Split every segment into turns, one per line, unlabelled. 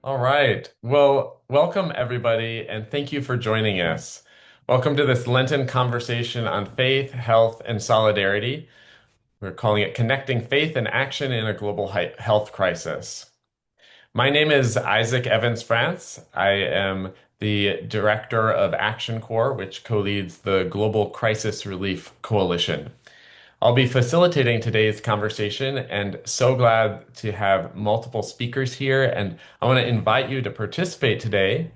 All right. Well, welcome everybody, and thank you for joining us. Welcome to this Lenten conversation on faith, health, and solidarity. We're calling it Connecting Faith and Action in a Global Health Crisis. My name is Isaac Evans France. I am the director of Action Corps, which co-leads the Global Crisis Relief Coalition. I'll be facilitating today's conversation and so glad to have multiple speakers here. And I want to invite you to participate today.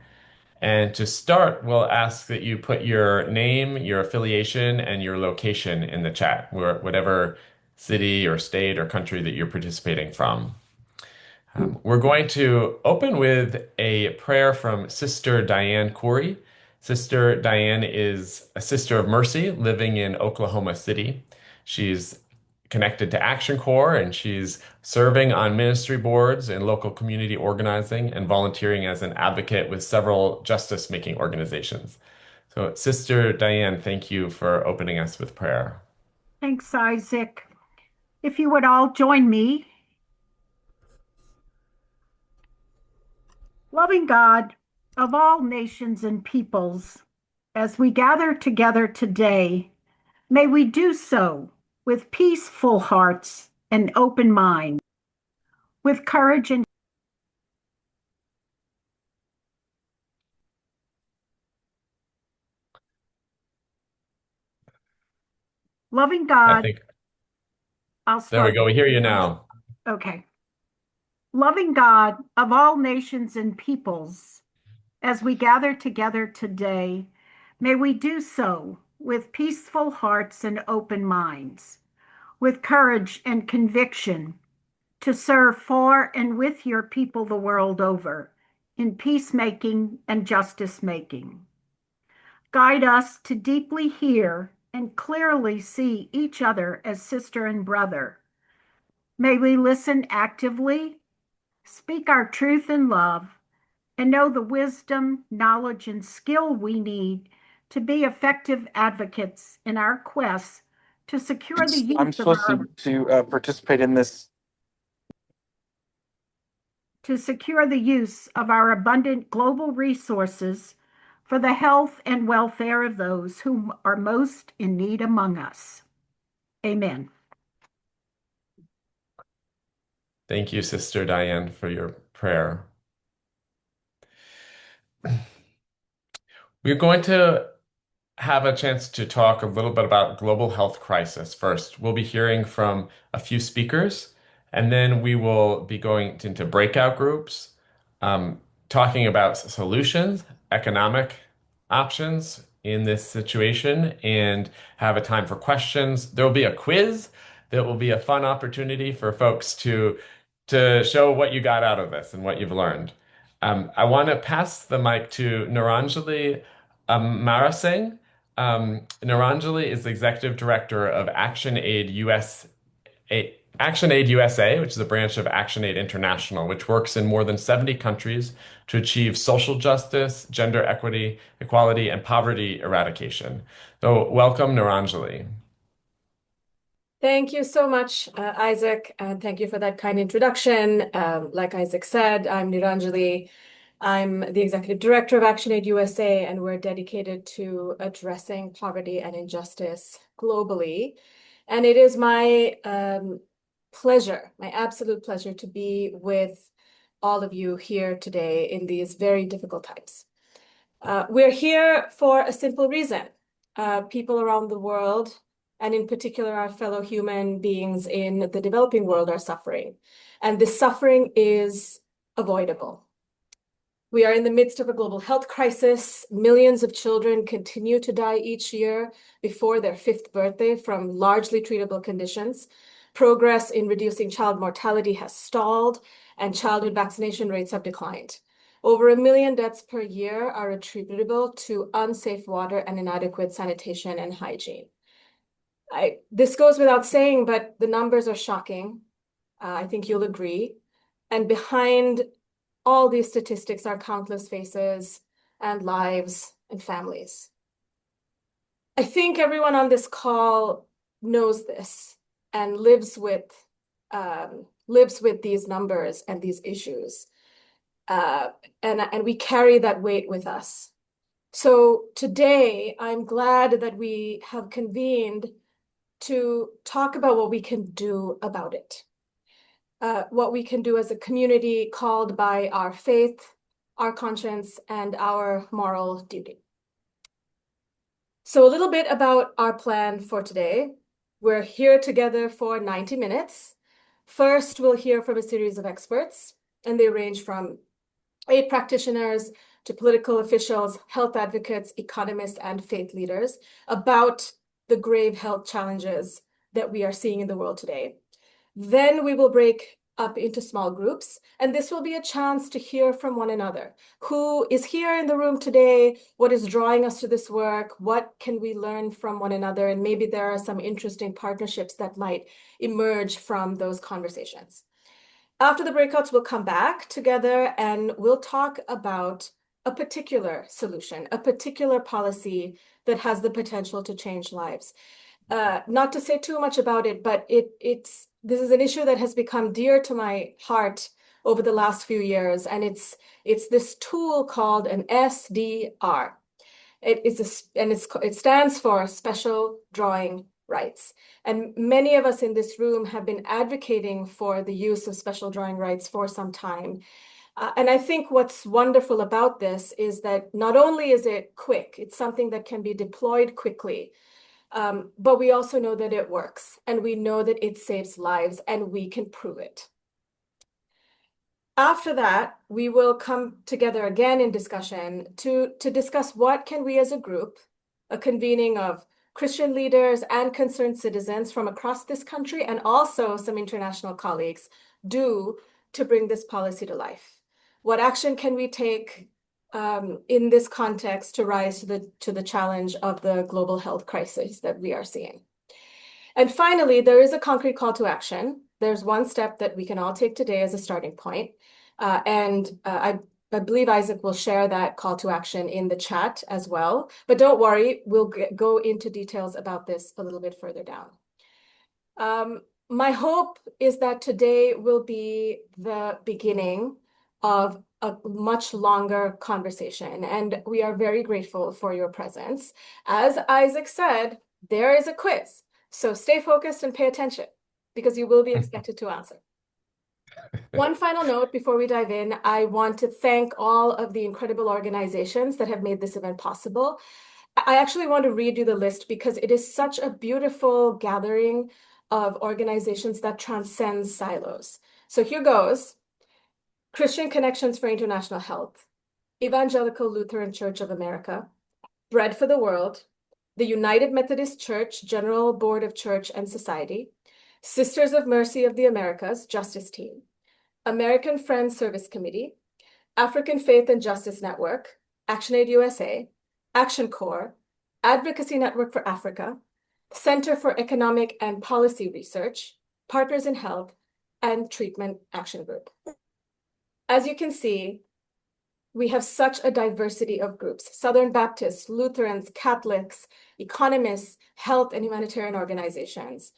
And to start, we'll ask that you put your name, your affiliation, and your location in the chat, whatever city or state or country that you're participating from. We're going to open with a prayer from Sister Diane Corey. Sister Diane is a sister of mercy living in Oklahoma City. She's connected to Action Corps and she's serving on ministry boards and local community organizing and volunteering as an advocate with several justice-making organizations. So, Sister Diane, thank you for opening us with prayer.
Thanks, Isaac. If you would all join me. Loving God of all nations and peoples, as we gather together today, may we do so with peaceful hearts and open minds, with courage and loving
I
God.
think
I'll
there we
start.
go. We hear you now.
Okay. Loving God of all nations and peoples, as we gather together today, may we do so with peaceful hearts and open minds, with courage and conviction to serve for and with your people the world over in peacemaking and justice making. Guide us to deeply hear and clearly see each other as sister and brother. May we listen actively, speak our truth in love, and know the wisdom, knowledge, and skill we need to be effective advocates in our quest to secure the
I'm
use of
supposed
our
to participate in this.
to secure the use of our abundant global resources for the health and welfare of those who are most in need among us. Amen.
Thank you, Sister Diane, for your prayer. We're going to have a chance to talk a little bit about global health crisis first. We'll be hearing from a few speakers, and then we will be going into breakout groups, talking about solutions, economic options in this situation, and have a time for questions. There will be a quiz that will be a fun opportunity for folks to show what you got out of this and what you've learned. I want to pass the mic to Naranjali Marasinghe. Naranjali is the executive director of Action Aid USA, which is a branch of Action Aid International, which works in more than 70 countries to achieve social justice, gender equity, equality, and poverty eradication. So, welcome, Naranjali.
Thank you so much, Isaac, and thank you for that kind introduction. Like Isaac said, I'm Niranjali. I'm the executive director of ActionAid USA, and we're dedicated to addressing poverty and injustice globally. And it is my pleasure, my absolute pleasure, to be with all of you here today in these very difficult times. We're here for a simple reason. People around the world, and in particular our fellow human beings in the developing world, are suffering. And this suffering is avoidable. We are in the midst of a global health crisis. Millions of children continue to die each year before their 5th birthday from largely treatable conditions. Progress in reducing child mortality has stalled, and childhood vaccination rates have declined. Over 1 million deaths per year are attributable to unsafe water and inadequate sanitation and hygiene. This goes without saying, but the numbers are shocking. I think you'll agree. And behind all these statistics are countless faces and lives and families. I think everyone on this call knows this and lives with these numbers and these issues. uh, and we carry that weight with us. So today, I'm glad that we have convened to talk about what we can do about it, what we can do as a community called by our faith, our conscience, and our moral duty. So a little bit about our plan for today. We're here together for 90 minutes. First, we'll hear from a series of experts, and they range from aid practitioners to political officials, health advocates, economists, and faith leaders about the grave health challenges that we are seeing in the world today. Then we will break up into small groups, and this will be a chance to hear from one another. Who is here in the room today? What is drawing us to this work? What can we learn from one another? And maybe there are some interesting partnerships that might emerge from those conversations. After the breakouts, we'll come back together and we'll talk about a particular solution, a particular policy that has the potential to change lives. Not to say too much about it, but this is an issue that has become dear to my heart over the last few years, and it's this tool called an SDR. It stands for Special Drawing Rights. And many of us in this room have been advocating for the use of special drawing rights for some time. And I think what's wonderful about this is that not only is it quick, it's something that can be deployed quickly, but we also know that it works, and we know that it saves lives, and we can prove it. After that, we will come together again in discussion to discuss what can we as a group, a convening of Christian leaders and concerned citizens from across this country and also some international colleagues, do to bring this policy to life. What action can we take in this context to rise to the challenge of the global health crisis that we are seeing? And finally, there is a concrete call to action. There's one step that we can all take today as a starting point. I believe Isaac will share that call to action in the chat as well. But don't worry, we'll go into details about this a little bit further down. My hope is that today will be the beginning of a much longer conversation, and we are very grateful for your presence. As Isaac said, there is a quiz, so stay focused and pay attention because you will be expected to answer. One final note before we dive in, I want to thank all of the incredible organizations that have made this event possible. I actually want to read you the list because it is such a beautiful gathering of organizations that transcends silos. So here goes: Christian Connections for International Health, Evangelical Lutheran Church of America, Bread for the World, the United Methodist Church General Board of Church and Society, Sisters of Mercy of the Americas Justice Team, American Friends Service Committee, African Faith and Justice Network, ActionAid USA, Action Corps, Advocacy Network for Africa, Center for Economic and Policy Research, Partners in Health, and Treatment Action Group. As you can see, we have such a diversity of groups: Southern Baptists, Lutherans, Catholics, economists, health and humanitarian organizations.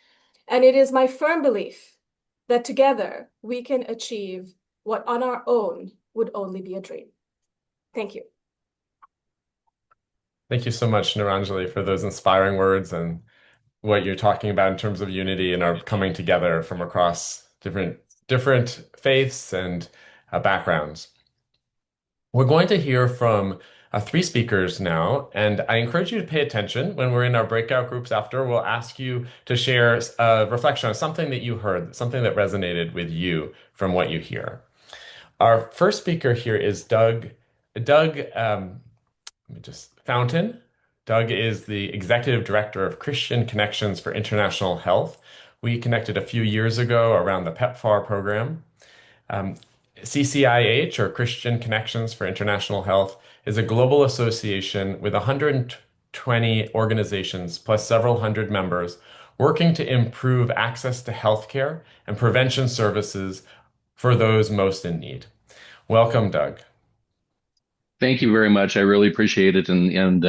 And it is my firm belief that together we can achieve what on our own would only be a dream. Thank you.
Thank you so much, Niranjali, for those inspiring words and what you're talking about in terms of unity and our coming together from across different faiths and backgrounds. We're going to hear from three speakers now, and I encourage you to pay attention. When we're in our breakout groups after, we'll ask you to share a reflection on something that you heard, something that resonated with you from what you hear. Our first speaker here is Doug Fountain. Doug is the Executive Director of Christian Connections for International Health. We connected a few years ago around the PEPFAR program. CCIH, or Christian Connections for International Health, is a global association with 120 organizations plus several hundred members working to improve access to healthcare and prevention services for those most in need. Welcome, Doug.
Thank you very much. I really appreciate it, and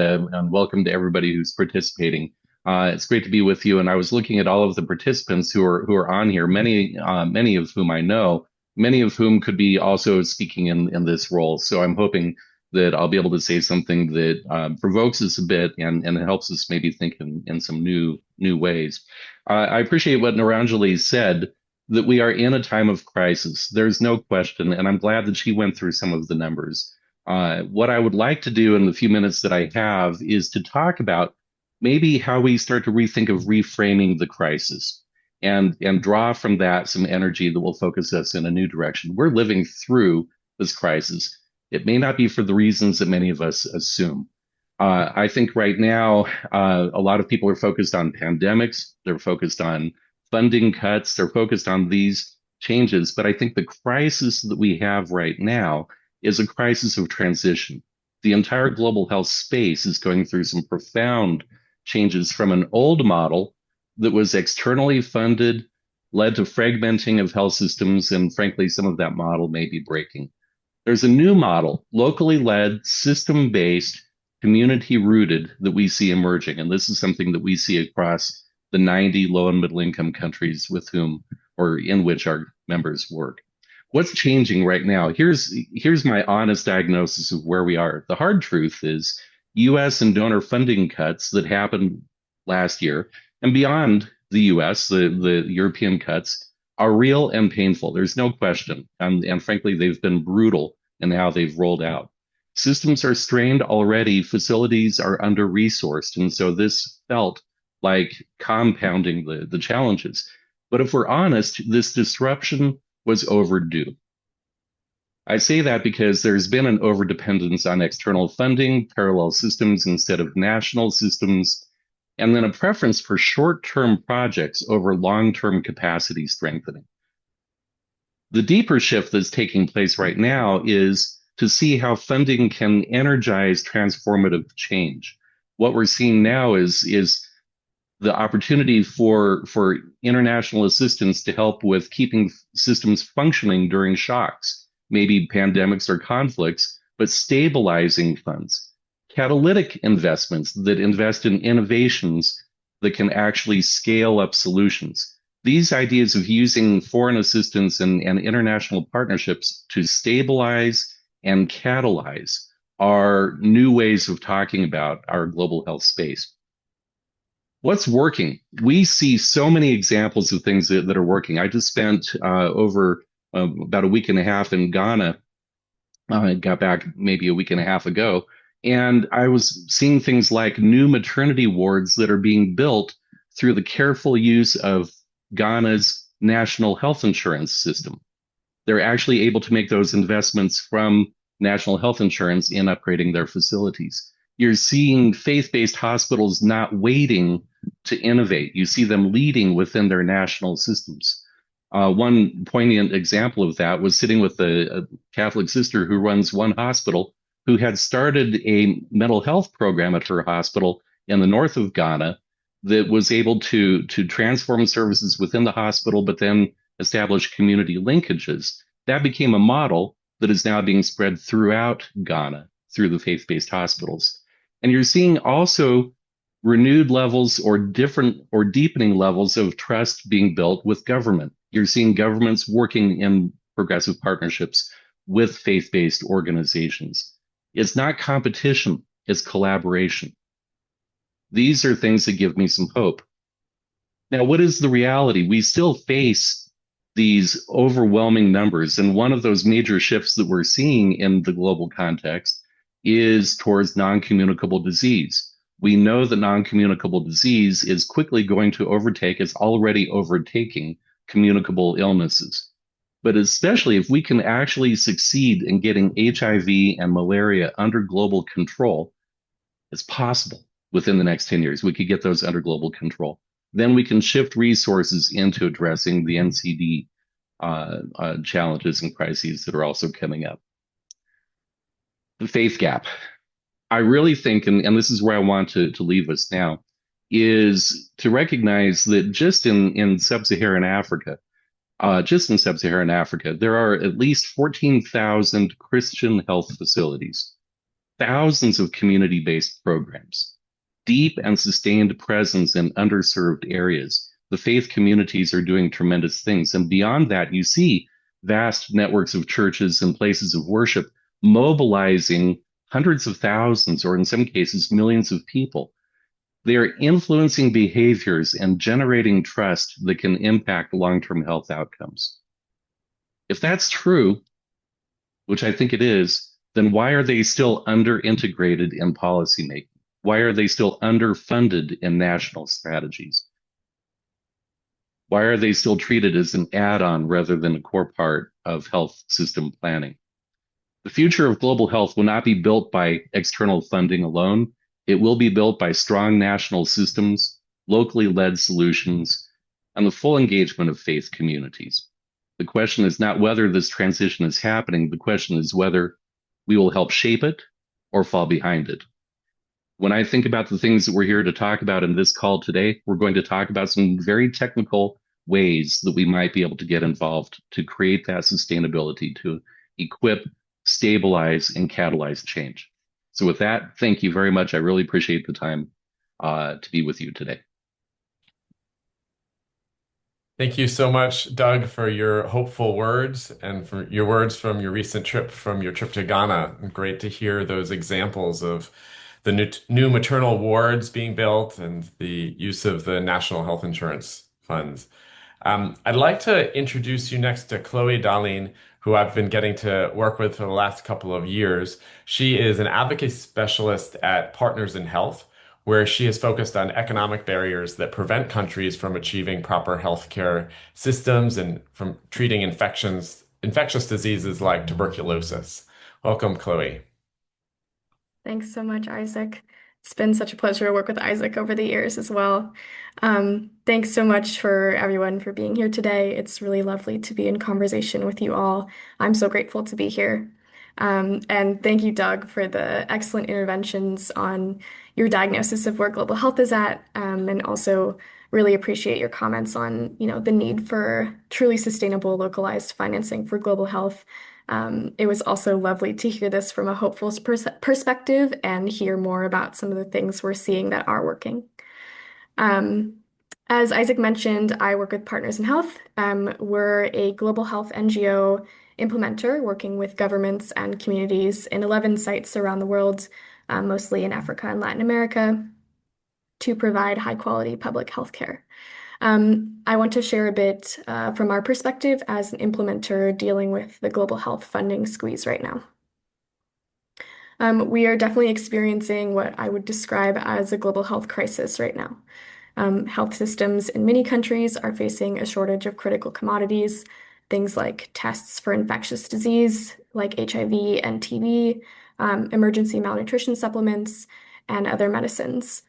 welcome to everybody who's participating. It's great to be with you. And I was looking at all of the participants who are on here, many of whom I know, many of whom could be also speaking in this role. So I'm hoping that I'll be able to say something that provokes us a bit and helps us maybe think in some new ways. I appreciate what Niranjali said, that we are in a time of crisis. There's no question, and I'm glad that she went through some of the numbers. What I would like to do in the few minutes that I have is to talk about maybe how we start to rethink of reframing the crisis and draw from that some energy that will focus us in a new direction. We're living through this crisis. It may not be for the reasons that many of us assume. I think right now, a lot of people are focused on pandemics. They're focused on funding cuts. They're focused on these changes. But I think the crisis that we have right now is a crisis of transition. The entire global health space is going through some profound changes from an old model that was externally funded, led to fragmenting of health systems, and frankly, some of that model may be breaking. There's a new model, locally led, system-based, community-rooted, that we see emerging. And this is something that we see across the 90 low and middle income countries with whom or in which our members work. What's changing right now? Here's my honest diagnosis of where we are. The hard truth is US and donor funding cuts that happened last year and beyond the US, the European cuts, are real and painful. There's no question. And frankly, they've been brutal in how they've rolled out. Systems are strained already. Facilities are under-resourced. And so this felt like compounding the challenges. But if we're honest, this disruption was overdue. I say that because there's been an overdependence on external funding, parallel systems instead of national systems, and then a preference for short-term projects over long-term capacity strengthening. The deeper shift that's taking place right now is to see how funding can energize transformative change. What we're seeing now is the opportunity for international assistance to help with keeping systems functioning during shocks, maybe pandemics or conflicts, but stabilizing funds. Catalytic investments that invest in innovations that can actually scale up solutions. These ideas of using foreign assistance and international partnerships to stabilize and catalyze are new ways of talking about our global health space. What's working? We see so many examples of things that are working. I just spent over about a week and a half in Ghana. I got back maybe a week and a half ago, and I was seeing things like new maternity wards that are being built through the careful use of Ghana's national health insurance system. They're actually able to make those investments from national health insurance in upgrading their facilities. You're seeing faith-based hospitals not waiting to innovate. You see them leading within their national systems. One poignant example of that was sitting with a Catholic sister who runs one hospital who had started a mental health program at her hospital in the north of Ghana that was able to transform services within the hospital, but then establish community linkages. That became a model that is now being spread throughout Ghana through the faith-based hospitals. And you're seeing also renewed levels or different or deepening levels of trust being built with government. You're seeing governments working in progressive partnerships with faith-based organizations. It's not competition, it's collaboration. These are things that give me some hope. Now, what is the reality? We still face these overwhelming numbers. And one of those major shifts that we're seeing in the global context is towards non-communicable disease. We know that non-communicable disease is quickly going to overtake, it's already overtaking communicable illnesses. But especially if we can actually succeed in getting HIV and malaria under global control, it's possible within the next 10 years, we could get those under global control. Then we can shift resources into addressing the NCD challenges and crises that are also coming up. The faith gap. I really think, and this is where I want to leave us now, is to recognize that just in sub-Saharan Africa, there are at least 14,000 Christian health facilities, thousands of community-based programs, deep and sustained presence in underserved areas. The faith communities are doing tremendous things. And beyond that, you see vast networks of churches and places of worship mobilizing hundreds of thousands, or in some cases, millions of people. They are influencing behaviors and generating trust that can impact long-term health outcomes. If that's true, which I think it is, then why are they still under-integrated in policymaking? Why are they still underfunded in national strategies? Why are they still treated as an add-on rather than a core part of health system planning? The future of global health will not be built by external funding alone. It will be built by strong national systems, locally led solutions, and the full engagement of faith communities. The question is not whether this transition is happening. The question is whether we will help shape it or fall behind it. When I think about the things that we're here to talk about in this call today, we're going to talk about some very technical ways that we might be able to get involved to create that sustainability, to equip, stabilize, and catalyze change. So with that, thank you very much. I really appreciate the time to be with you today.
Thank you so much, Doug, for your hopeful words and for your words from your recent trip, from your trip to Ghana. Great to hear those examples of the new maternal wards being built and the use of the National Health Insurance funds. I'd like to introduce you next to Chloe Dahleen, who I've been getting to work with for the last couple of years. She is an advocacy specialist at Partners in Health, where she is focused on economic barriers that prevent countries from achieving proper healthcare systems and from treating infectious diseases like tuberculosis. Welcome, Chloe.
Thanks so much, Isaac. It's been such a pleasure to work with Isaac over the years as well. Thanks so much for everyone for being here today. It's really lovely to be in conversation with you all. I'm so grateful to be here. And thank you, Doug, for the excellent interventions on your diagnosis of where global health is at, and also really appreciate your comments on, the need for truly sustainable localized financing for global health. It was also lovely to hear this from a hopeful perspective and hear more about some of the things we're seeing that are working. As Isaac mentioned, I work with Partners in Health. We're a global health NGO implementer working with governments and communities in 11 sites around the world, mostly in Africa and Latin America, to provide high-quality public health care. I want to share a bit from our perspective as an implementer dealing with the global health funding squeeze right now. We are definitely experiencing what I would describe as a global health crisis right now. Health systems in many countries are facing a shortage of critical commodities, things like tests for infectious disease, like HIV and TB, emergency malnutrition supplements, and other medicines.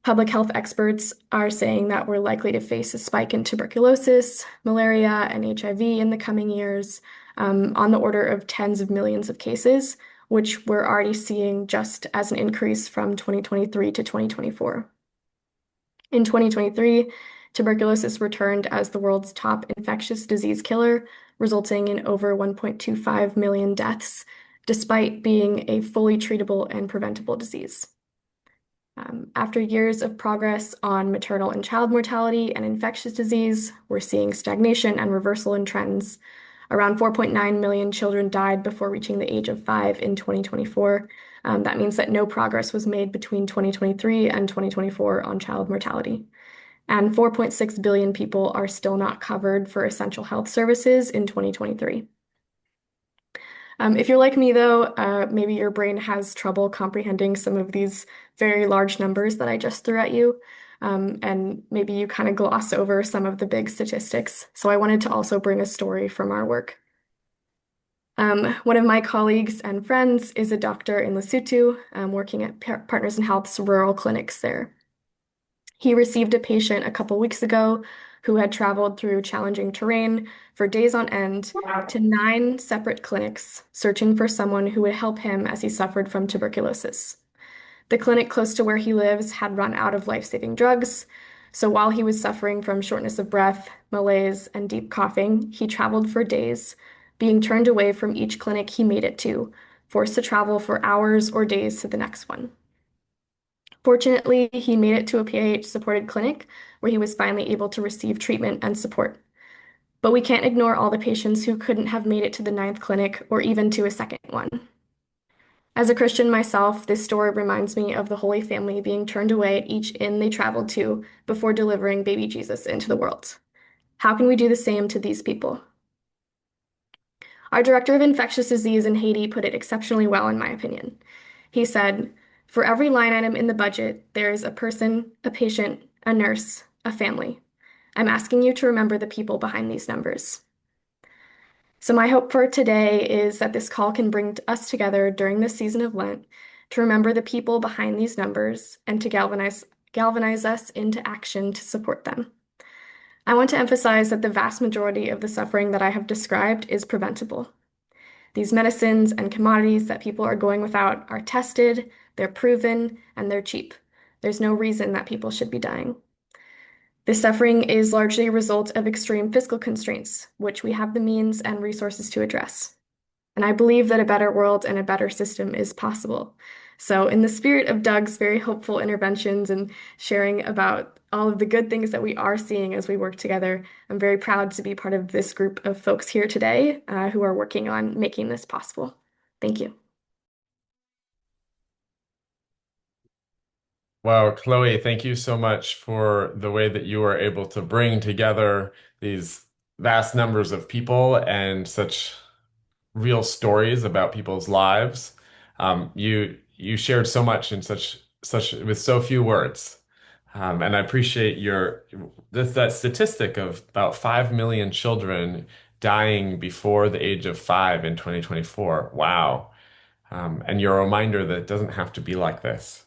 Public health experts are saying that we're likely to face a spike in tuberculosis, malaria, and HIV in the coming years, on the order of tens of millions of cases, which we're already seeing just as an increase from 2023 to 2024. In 2023, tuberculosis returned as the world's top infectious disease killer, resulting in over 1.25 million deaths, despite being a fully treatable and preventable disease. After years of progress on maternal and child mortality and infectious disease, we're seeing stagnation and reversal in trends. Around 4.9 million children died before reaching the age of 5 in 2024. That means that no progress was made between 2023 and 2024 on child mortality. And 4.6 billion people are still not covered for essential health services in 2023. If you're like me, though, maybe your brain has trouble comprehending some of these very large numbers that I just threw at you, and maybe you kind of gloss over some of the big statistics. So I wanted to also bring a story from our work. One of my colleagues and friends is a doctor in Lesotho, working at Partners in Health's rural clinics there. He received a patient a couple weeks ago who had traveled through challenging terrain for days on end to 9 separate clinics, searching for someone who would help him as he suffered from tuberculosis. The clinic close to where he lives had run out of life-saving drugs, so while he was suffering from shortness of breath, malaise, and deep coughing, he traveled for days, being turned away from each clinic he made it to, forced to travel for hours or days to the next one. Fortunately, he made it to a PIH-supported clinic where he was finally able to receive treatment and support. But we can't ignore all the patients who couldn't have made it to the 9th clinic or even to a second one. As a Christian myself, this story reminds me of the Holy Family being turned away at each inn they traveled to before delivering baby Jesus into the world. How can we do the same to these people? Our director of infectious disease in Haiti put it exceptionally well, in my opinion. He said, "For every line item in the budget, there is a person, a patient, a nurse, a family. I'm asking you to remember the people behind these numbers." So my hope for today is that this call can bring us together during this season of Lent to remember the people behind these numbers and to galvanize us into action to support them. I want to emphasize that the vast majority of the suffering that I have described is preventable. These medicines and commodities that people are going without are tested, they're proven, and they're cheap. There's no reason that people should be dying. This suffering is largely a result of extreme fiscal constraints, which we have the means and resources to address. And I believe that a better world and a better system is possible. So in the spirit of Doug's very hopeful interventions and sharing about all of the good things that we are seeing as we work together, I'm very proud to be part of this group of folks here today who are working on making this possible. Thank you.
Wow, Chloe, thank you so much for the way that you were able to bring together these vast numbers of people and such real stories about people's lives. You shared so much in such with so few words. And I appreciate that statistic of about 5 million children dying before the age of 5 in 2024. Wow. And your reminder that it doesn't have to be like this.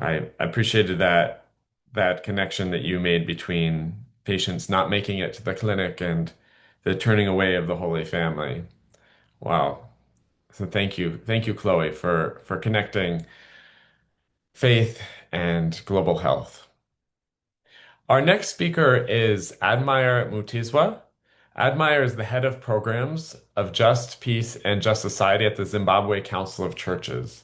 I appreciated that connection that you made between patients not making it to the clinic and the turning away of the Holy Family. Wow. So thank you, Chloe, for connecting faith and global health. Our next speaker is Admire Mutizwa. Admire is the head of programs of Just Peace and Just Society at the Zimbabwe Council of Churches.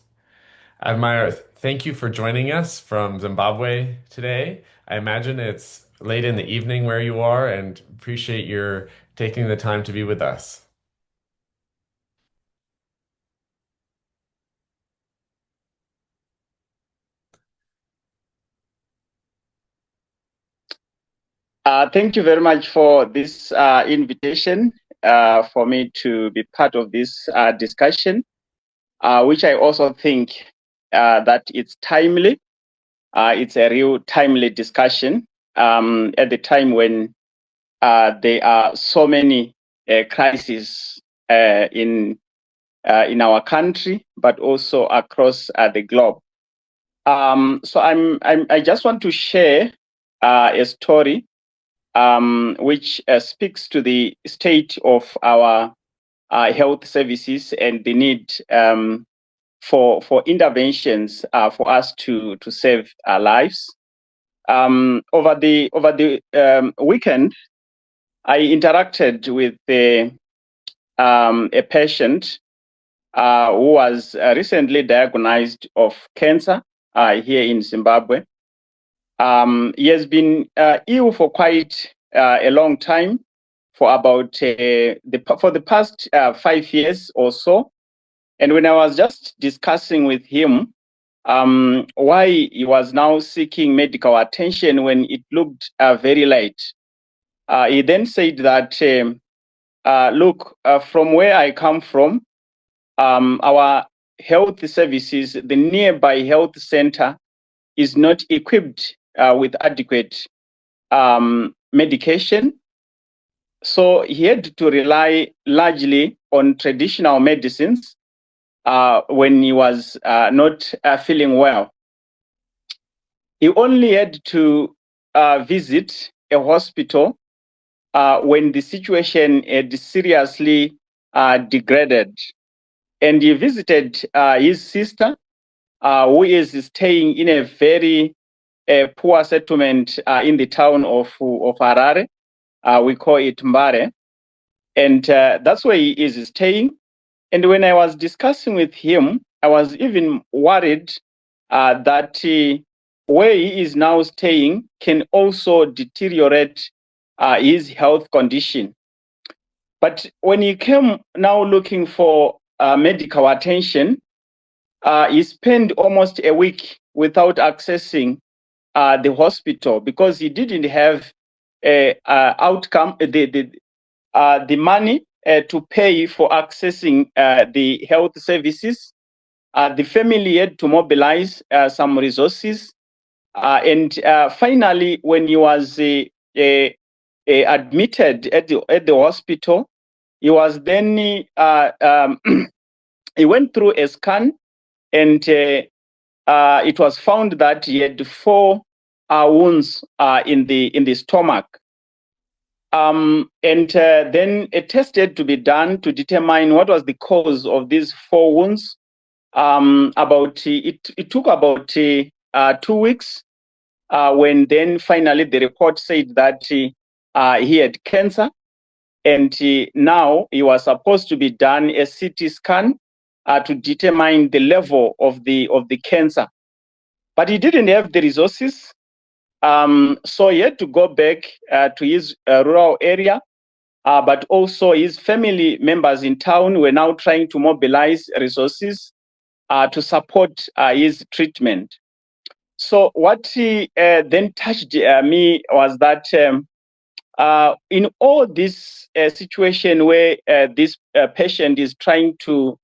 Admire, thank you for joining us from Zimbabwe today. I imagine it's late in the evening where you are, and appreciate your taking the time to be with us.
Thank you very much for this invitation for me to be part of this discussion, which I also think that it's timely. It's a real timely discussion at the time when there are so many crises in our country, but also across the globe. So I just want to share a story which speaks to the state of our health services and the need for interventions for us to save our lives. Over the weekend, I interacted with a patient who was recently diagnosed of cancer here in Zimbabwe. He has been ill for quite a long time, for about for the past 5 years or so. And when I was just discussing with him why he was now seeking medical attention when it looked very late, he then said that, look, from where I come from, our health services, the nearby health center, is not equipped with adequate medication. So he had to rely largely on traditional medicines when he was not feeling well. He only had to visit a hospital when the situation had seriously degraded. And he visited his sister, who is staying in a very poor settlement in the town of Harare. We call it Mbare. And that's where he is staying. And when I was discussing with him, I was even worried that where he is now staying can also deteriorate his health condition. But when he came now looking for medical attention, he spent almost a week without accessing the hospital because he didn't have the money to pay for accessing the health services. The family had to mobilize some resources. And finally, when he was admitted at the hospital, he was then he went through a scan, and it was found that he had 4 wounds in the stomach. And then a test had to be done to determine what was the cause of these 4 wounds. It took about 2 weeks when then finally the report said that he had cancer, and now he was supposed to be done a CT scan to determine the level of the cancer, but he didn't have the resources. So he had to go back to his rural area, but also his family members in town were now trying to mobilize resources to support his treatment. So what then touched me was that in all this situation where this patient is trying to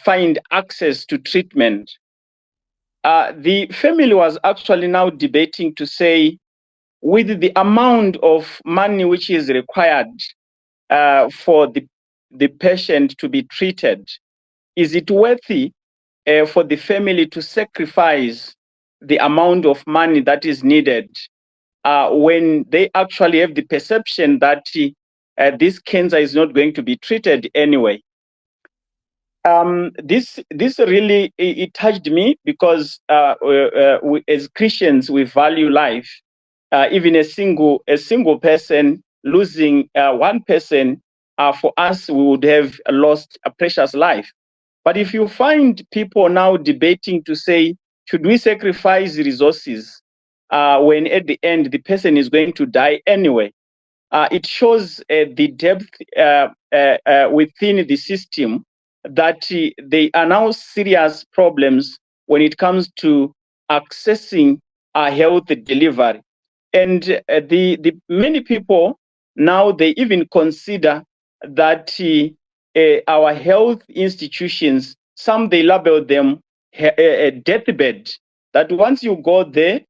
find access to treatment, the family was actually now debating to say, with the amount of money which is required for the patient to be treated, is it worthy for the family to sacrifice the amount of money that is needed when they actually have the perception that this cancer is not going to be treated anyway? This really it touched me because as Christians we value life. Even a single person losing one person, for us we would have lost a precious life. But if you find people now debating to say, should we sacrifice resources when at the end the person is going to die anyway? It shows the depth within the system that there are now serious problems when it comes to accessing health delivery. And the many people now, they even consider that our health institutions, some they label them a deathbed, that once you go there,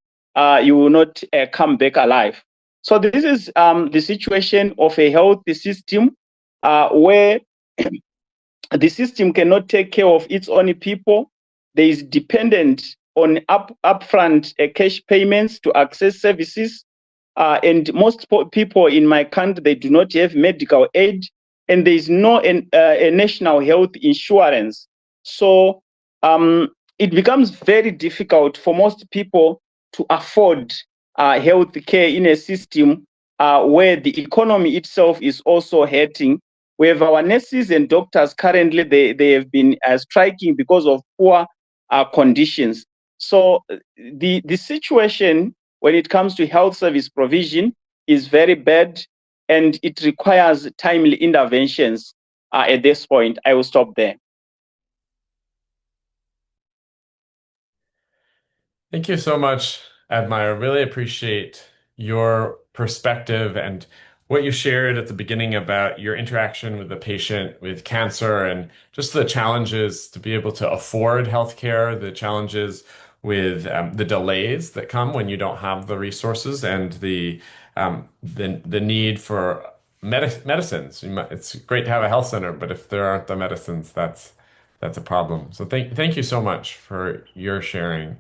you will not come back alive. So this is the situation of a health system where the system cannot take care of its own people. There is dependent on upfront cash payments to access services. And most people in my country, they do not have medical aid, and there is no a national health insurance. So it becomes very difficult for most people to afford health care in a system where the economy itself is also hurting. We have our nurses and doctors currently, they have been striking because of poor conditions. So the situation when it comes to health service provision is very bad, and it requires timely interventions. At this point, I will stop there.
Thank you so much, Admire. Really appreciate your perspective and what you shared at the beginning about your interaction with the patient with cancer and just the challenges to be able to afford healthcare, the challenges with the delays that come when you don't have the resources and the need for medicines. It's great to have a health center, but if there aren't the medicines, that's a problem. So thank you so much for your sharing.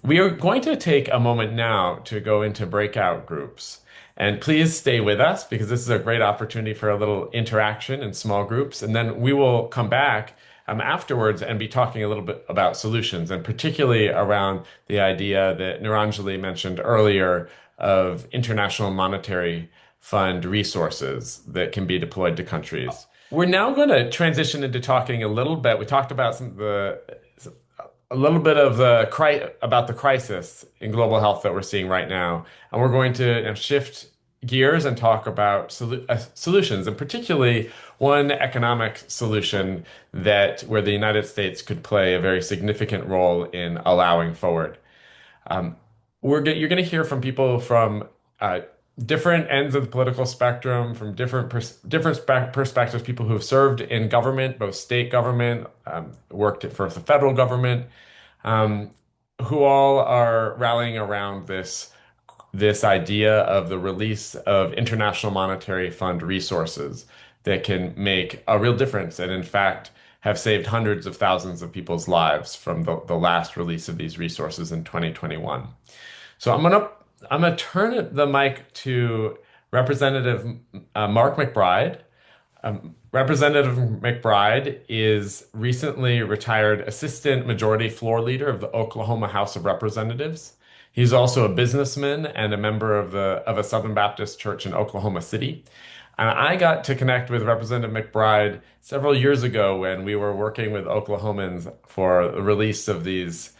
We are going to take a moment now to go into breakout groups. And please stay with us because this is a great opportunity for a little interaction in small groups. And then we will come back afterwards and be talking a little bit about solutions, and particularly around the idea that Niranjali mentioned earlier of international monetary fund resources that can be deployed to countries. We're now going to transition into talking a little bit. We talked about a little bit of about the crisis in global health that we're seeing right now, and we're going to shift gears and talk about solutions, and particularly one economic solution that where the United States could play a very significant role in allowing forward. Um, you're going to hear from people from uh, different ends of the political spectrum, from perspectives, people who have served in government, both state government, worked for the federal government, um, who all are rallying around this idea of the release of International Monetary Fund resources that can make a real difference and, in fact, have saved hundreds of thousands of people's lives from the last release of these resources in 2021. So I'm gonna turn the mic to Representative Mark McBride. Representative McBride is recently retired Assistant Majority Floor Leader of the Oklahoma House of Representatives. He's also a businessman and a member of a Southern Baptist church in Oklahoma City. And I got to connect with Representative McBride several years ago when we were working with Oklahomans for the release of these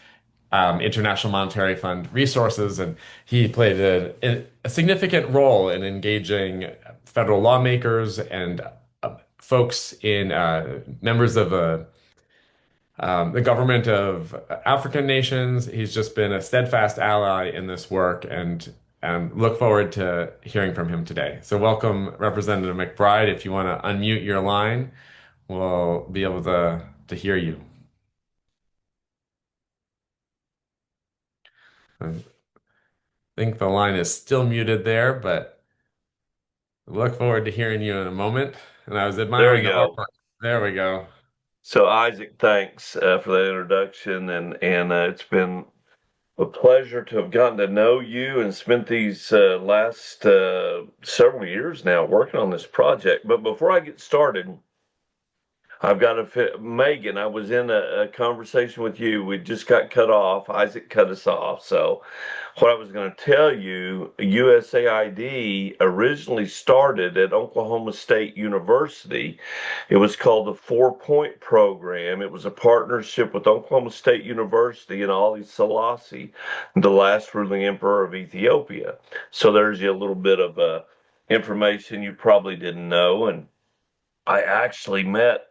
International Monetary Fund resources, and he played a significant role in engaging federal lawmakers and folks in members of the government of African nations. He's just been a steadfast ally in this work, and look forward to hearing from him today. So welcome, Representative McBride. If you want to unmute your line, we'll be able to hear you. I think the line is still muted there, but look forward to hearing you in a moment. And I was
There we
admiring the
go.
artwork. There we go.
So Isaac, thanks for that introduction, and it's been a pleasure to have gotten to know you and spent these last several years now working on this project. But before I get started, I've got to fit Megan. I was in a conversation with you. We just got cut off. Isaac cut us off. So, what I was going to tell you, USAID originally started at Oklahoma State University. It was called the 4-Point Program. It was a partnership with Oklahoma State University and Ali Selassie, the last ruling emperor of Ethiopia. So, there's you a little bit of information you probably didn't know. And I actually met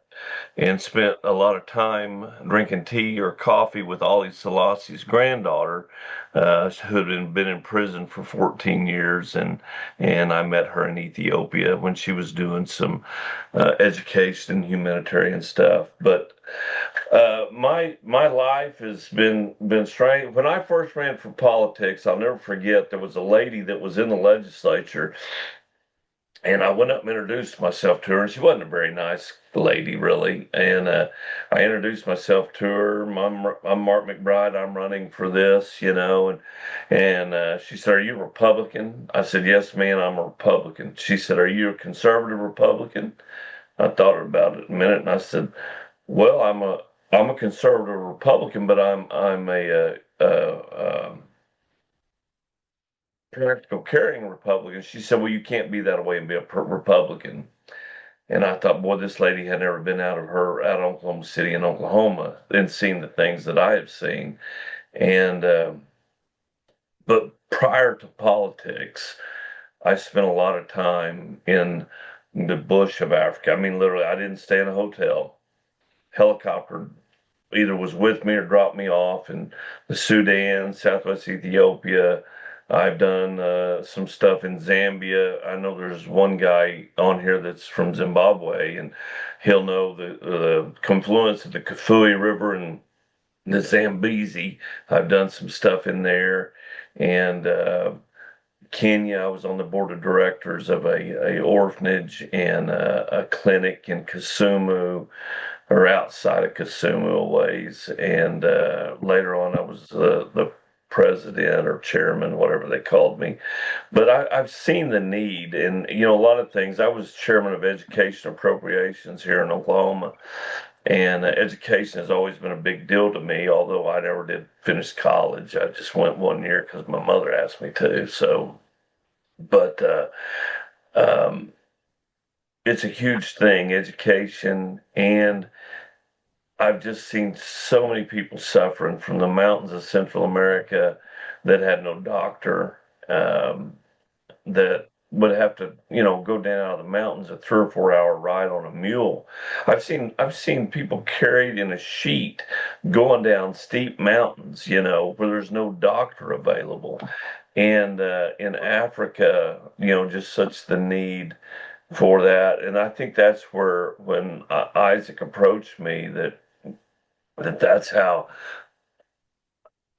and spent a lot of time drinking tea or coffee with Ali Selassie's granddaughter, who had been in prison for 14 years, and I met her in Ethiopia when she was doing some education and humanitarian stuff. But my life has been strange. When I first ran for politics, I'll never forget there was a lady that was in the legislature, and I went up and introduced myself to her, and she wasn't a very nice lady, really. And I introduced myself to her. I'm Mark McBride. I'm running for this, and she said, "Are you a Republican?" I said, "Yes, ma'am, I'm a Republican." She said, "Are you a conservative Republican?" I thought about it a minute, and I said, "Well, I'm a conservative Republican, but I'm a practical caring Republican." She said, "Well, you can't be that way and be a Republican." And I thought, boy, this lady had never been out of Oklahoma City in Oklahoma and seen the things that I have seen. And but prior to politics, I spent a lot of time in the bush of Africa. I mean, literally, I didn't stay in a hotel. Helicopter either was with me or dropped me off in the Sudan, Southwest Ethiopia. I've done some stuff in Zambia. I know there's one guy on here that's from Zimbabwe, and he'll know the confluence of the Kafue River and the Zambezi. I've done some stuff in there. And Kenya, I was on the board of directors of a orphanage and a clinic in Kisumu, or outside of Kisumu a ways. And later on, I was the president or chairman, whatever they called me. But I've seen the need, and a lot of things. I was chairman of education appropriations here in Oklahoma, and education has always been a big deal to me. Although I never did finish college, I just went one year because my mother asked me to. So, but it's a huge thing, education, and I've just seen so many people suffering from the mountains of Central America that had no doctor, that would have to, go down out of the mountains a 3 or 4 hour ride on a mule. I've seen people carried in a sheet going down steep mountains, where there's no doctor available. And in Africa, just such the need for that. And I think that's where when Isaac approached me that's how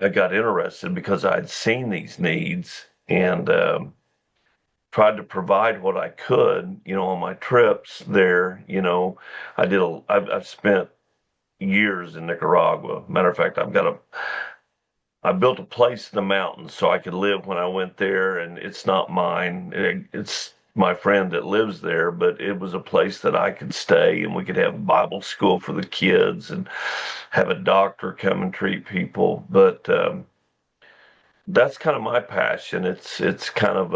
I got interested, because I'd seen these needs and tried to provide what I could, on my trips there. I've spent years in Nicaragua. Matter of fact, I built a place in the mountains so I could live when I went there, and it's not mine. It's my friend that lives there, but it was a place that I could stay, and we could have Bible school for the kids and have a doctor come and treat people. But that's kind of my passion. It's kind of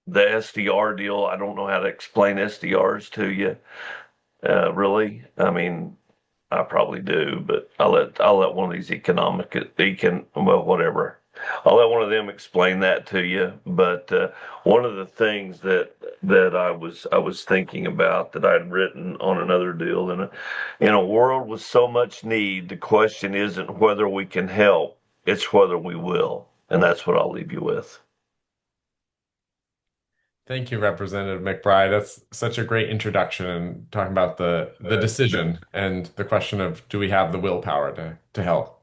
the SDR deal. I don't know how to explain SDRs to you, really. I mean, I probably do, but I'll let one of these whatever. I'll let one of them explain that to you. But one of the things that I was thinking about, that I'd written on another deal, in a world with so much need, the question isn't whether we can help, it's whether we will. And that's what I'll leave you with.
Thank you, Representative McBride. That's such a great introduction, and talking about the decision and the question of, do we have the willpower to help?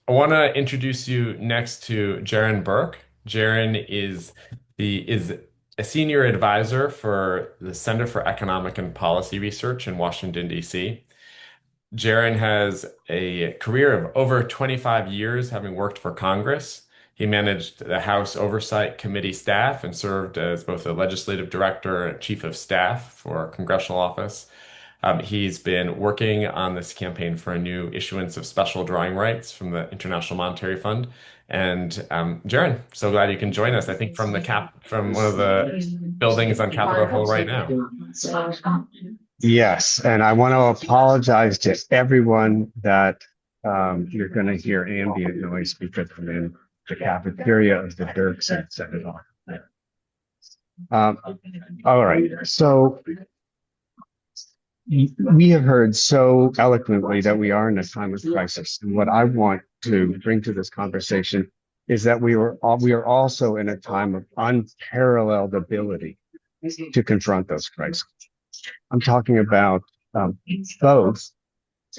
I want to introduce you next to Jaron Bourke. Jaron is a senior advisor for the Center for Economic and Policy Research in Washington, D.C. Jaron has a career of over 25 years, having worked for Congress. He managed the House Oversight Committee staff and served as both a legislative director and chief of staff for a congressional office. He's been working on this campaign for a new issuance of special drawing rights from the International Monetary Fund. And Jaron, so glad you can join us. I think from one of the buildings on Capitol Hill right now.
Yes, and I want to apologize to everyone that you're going to hear ambient noise because I'm in the cafeteria of the Bourke Senate office. All right, so we have heard so eloquently that we are in a time of crisis, and what I want to bring to this conversation is that we are also in a time of unparalleled ability to confront those crises. I'm talking about both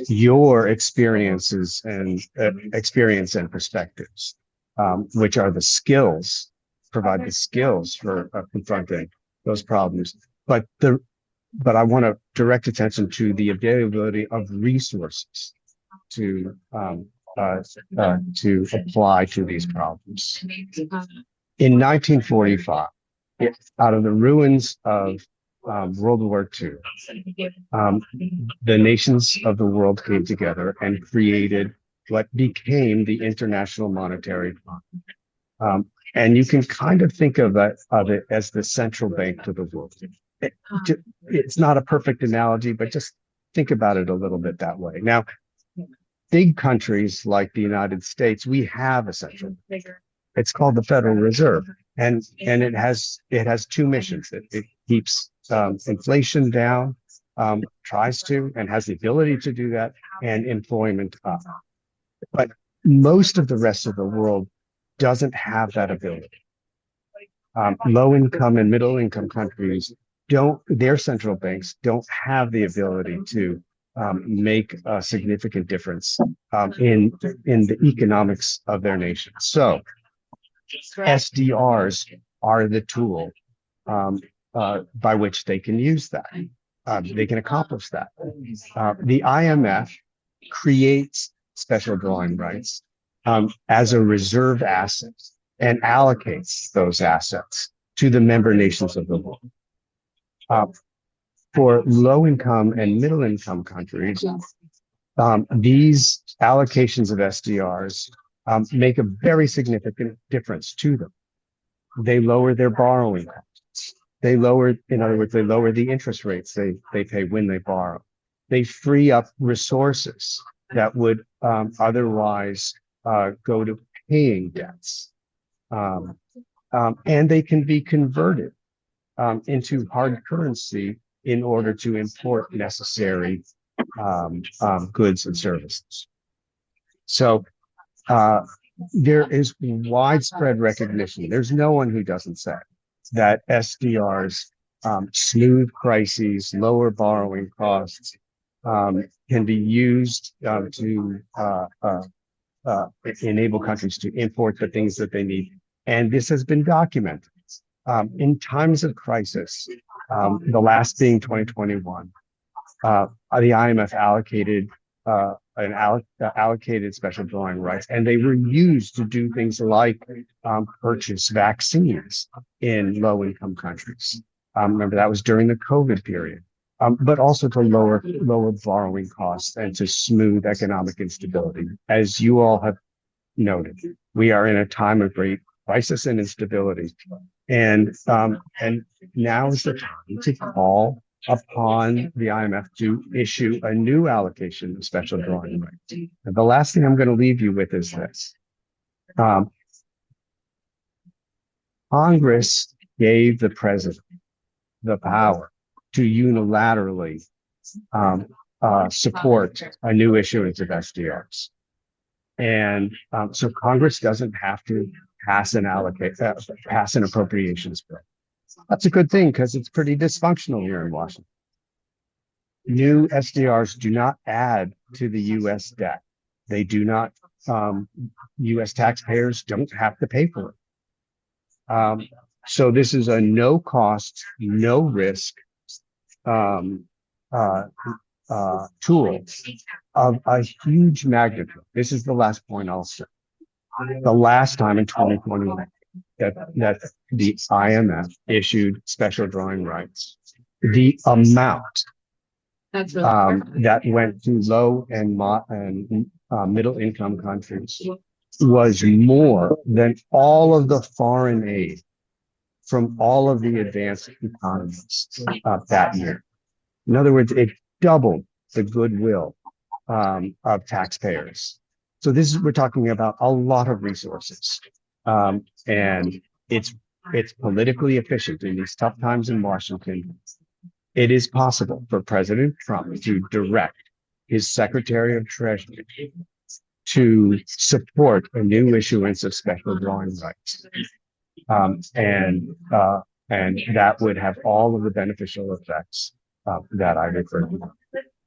your experiences and perspectives, which are provide the skills for confronting those problems. But I want to direct attention to the availability of resources to apply to these problems. In 1945, out of the ruins of World War II, the nations of the world came together and created what became the International Monetary Fund. And you can kind of think of it as the central bank to the world. It's not a perfect analogy, but just think about it a little bit that way. Now, big countries like the United States, we have a central bank. It's called the Federal Reserve, and it has two missions. It keeps inflation down, tries to, and has the ability to do that, and employment up. But most of the rest of the world doesn't have that ability. Low income and middle income countries their central banks don't have the ability to make a significant difference in the economics of their nation. So SDRs are the tool by which they can use that. They can accomplish that. The IMF creates special drawing rights as a reserve asset and allocates those assets to the member nations of the world. For low-income and middle-income countries, these allocations of SDRs make a very significant difference to them. They lower their borrowing costs. In other words, they lower the interest rates they pay when they borrow. They free up resources that would otherwise go to paying debts. Um, and they can be converted into hard currency in order to import necessary goods and services. So there is widespread recognition. There's no one who doesn't say that SDRs smooth crises, lower borrowing costs, can be used to enable countries to import the things that they need. And this has been documented. In times of crisis, the last being 2021, the IMF allocated special drawing rights, and they were used to do things like purchase vaccines in low-income countries. Remember, that was during the COVID period, but also to lower borrowing costs and to smooth economic instability. As you all have noted, we are in a time of great crisis and instability, and now is the time to call upon the IMF to issue a new allocation of special drawing rights. And the last thing I'm going to leave you with is this. Congress gave the president the power to unilaterally support a new issuance of SDRs. And so Congress doesn't have to pass an appropriations bill. That's a good thing because it's pretty dysfunctional here in Washington. New SDRs do not add to the U.S. debt. They do not, U.S. taxpayers don't have to pay for it. So this is a no cost, no risk tool of a huge magnitude. This is the last point I'll say. The last time in 2021 that the IMF issued special drawing rights, the amount that went to low and middle income countries was more than all of the foreign aid from all of the advanced economies that year. In other words, it doubled the goodwill of taxpayers. So we're talking about a lot of resources, and it's politically efficient in these tough times in Washington. It is possible for President Trump to direct his Secretary of Treasury to support a new issuance of special drawing rights, and that would have all of the beneficial effects that I referred to,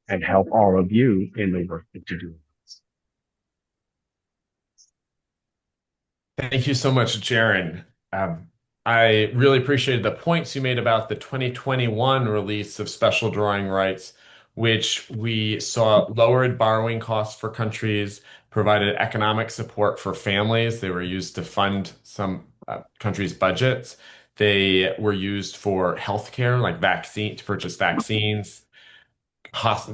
and help all of you in the work that you do.
Thank you so much, Jaron. I really appreciated the points you made about the 2021 release of special drawing rights, which we saw lowered borrowing costs for countries, provided economic support for families. They were used to fund some countries' budgets. They were used for healthcare, like to purchase vaccines,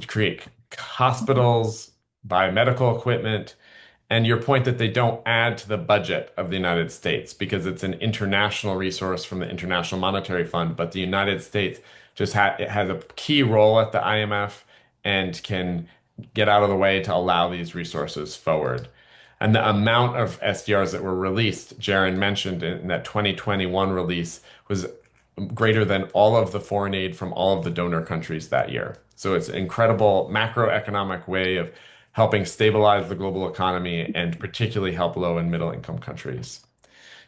create hospitals, buy medical equipment. And your point that they don't add to the budget of the United States because it's an international resource from the International Monetary Fund, but the United States it has a key role at the IMF and can get out of the way to allow these resources forward. And the amount of SDRs that were released, Jaron mentioned in that 2021 release, was greater than all of the foreign aid from all of the donor countries that year. So it's an incredible macroeconomic way of helping stabilize the global economy and particularly help low and middle income countries.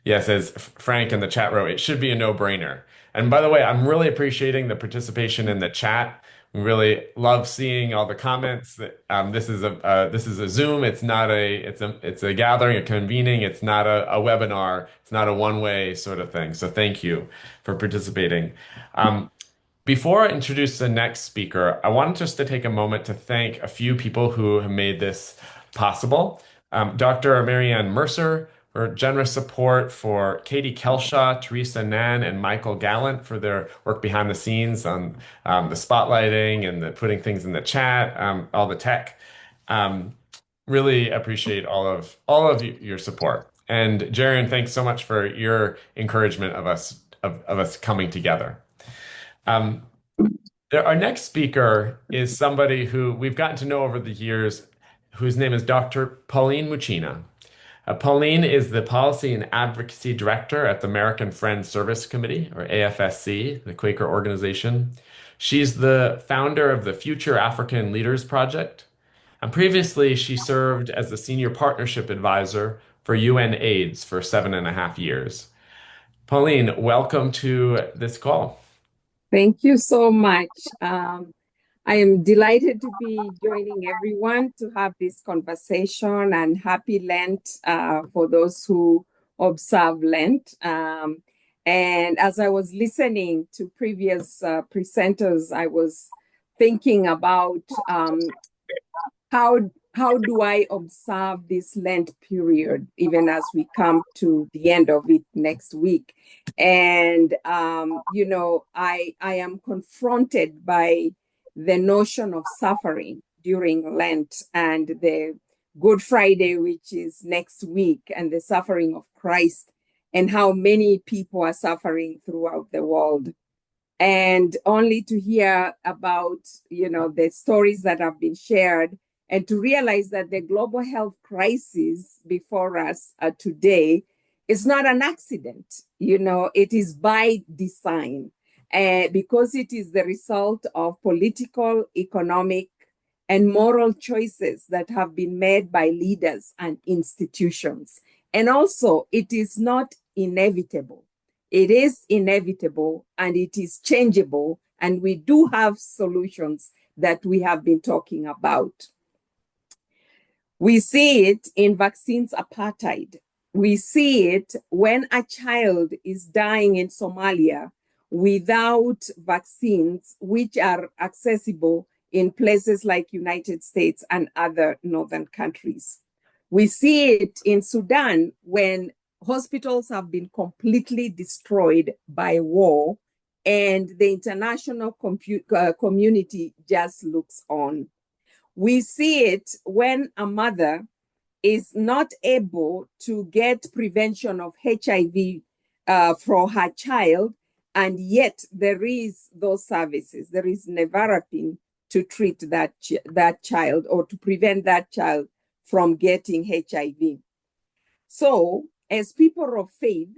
Yes, as Frank in the chat wrote, it should be a no-brainer. And by the way, I'm really appreciating the participation in the chat. We really love seeing all the comments. This is a Zoom. It's not it's a gathering, a convening. It's not a webinar. It's not a one-way sort of thing. So thank you for participating. Before I introduce the next speaker, I wanted just to take a moment to thank a few people who have made this possible. Dr. Marianne Mercer for generous support, for Katie Kelshaw, Teresa Nan, and Michael Gallant for their work behind the scenes on the spotlighting and the putting things in the chat, all the tech. Really appreciate all of your support. And Jaron, thanks so much for your encouragement of us coming together. Our next speaker is somebody who we've gotten to know over the years, whose name is Dr. Pauline Muchina. Pauline is the Policy and Advocacy Director at the American Friends Service Committee, or AFSC, the Quaker organization. She's the founder of the Future African Leaders Project. And previously, she served as the Senior Partnership Advisor for UN AIDS for 7.5 years. Pauline, welcome to this call.
Thank you so much. I am delighted to be joining everyone to have this conversation, and happy Lent for those who observe Lent. And as I was listening to previous presenters, I was thinking about how do I observe this Lent period, even as we come to the end of it next week. And, I am confronted by the notion of suffering during Lent and the Good Friday, which is next week, and the suffering of Christ, and how many people are suffering throughout the world. And only to hear about, the stories that have been shared, and to realize that the global health crisis before us today is not an accident. It is by design, because it is the result of political, economic, and moral choices that have been made by leaders and institutions. And also, it is not inevitable. It is inevitable, and it is changeable, and we do have solutions that we have been talking about. We see it in vaccines apartheid. We see it when a child is dying in Somalia without vaccines, which are accessible in places like United States and other northern countries. We see it in Sudan when hospitals have been completely destroyed by war, and the international community just looks on. We see it when a mother is not able to get prevention of HIV for her child, and yet there is those services. There is nevirapine to treat that child, or to prevent that child from getting HIV. So, as people of faith,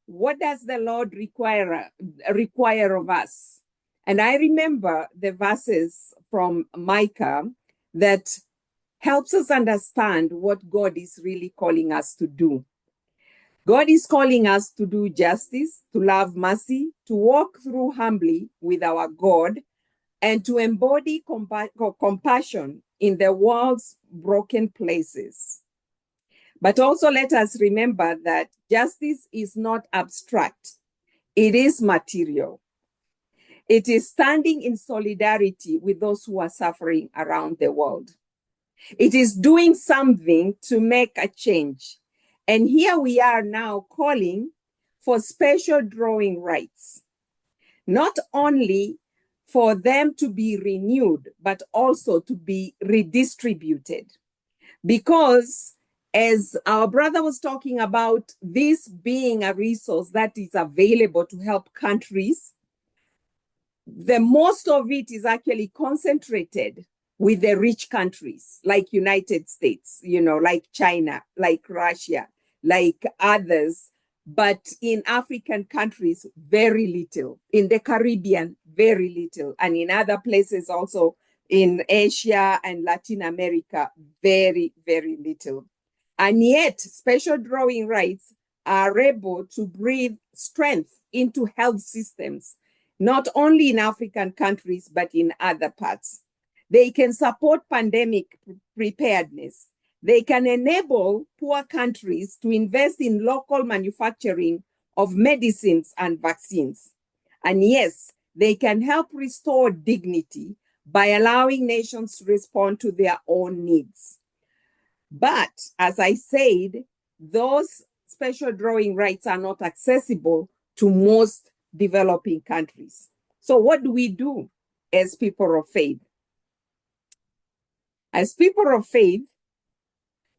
what does the Lord require of us? And I remember the verses from Micah that helps us understand what God is really calling us to do. God is calling us to do justice, to love mercy, to walk through humbly with our God, and to embody compassion in the world's broken places. But also let us remember that justice is not abstract. It is material. It is standing in solidarity with those who are suffering around the world. It is doing something to make a change. And here we are now calling for special drawing rights, not only for them to be renewed, but also to be redistributed. Because as our brother was talking about this being a resource that is available to help countries, the most of it is actually concentrated with the rich countries like United States, like China, like Russia, like others. But in African countries, very little. In the Caribbean, very little. And in other places also, in Asia and Latin America, very, very little. And yet, special drawing rights are able to breathe strength into health systems, not only in African countries, but in other parts. They can support pandemic preparedness. They can enable poor countries to invest in local manufacturing of medicines and vaccines. And yes, they can help restore dignity by allowing nations to respond to their own needs. But as I said, those special drawing rights are not accessible to most developing countries. So what do we do as people of faith? As people of faith,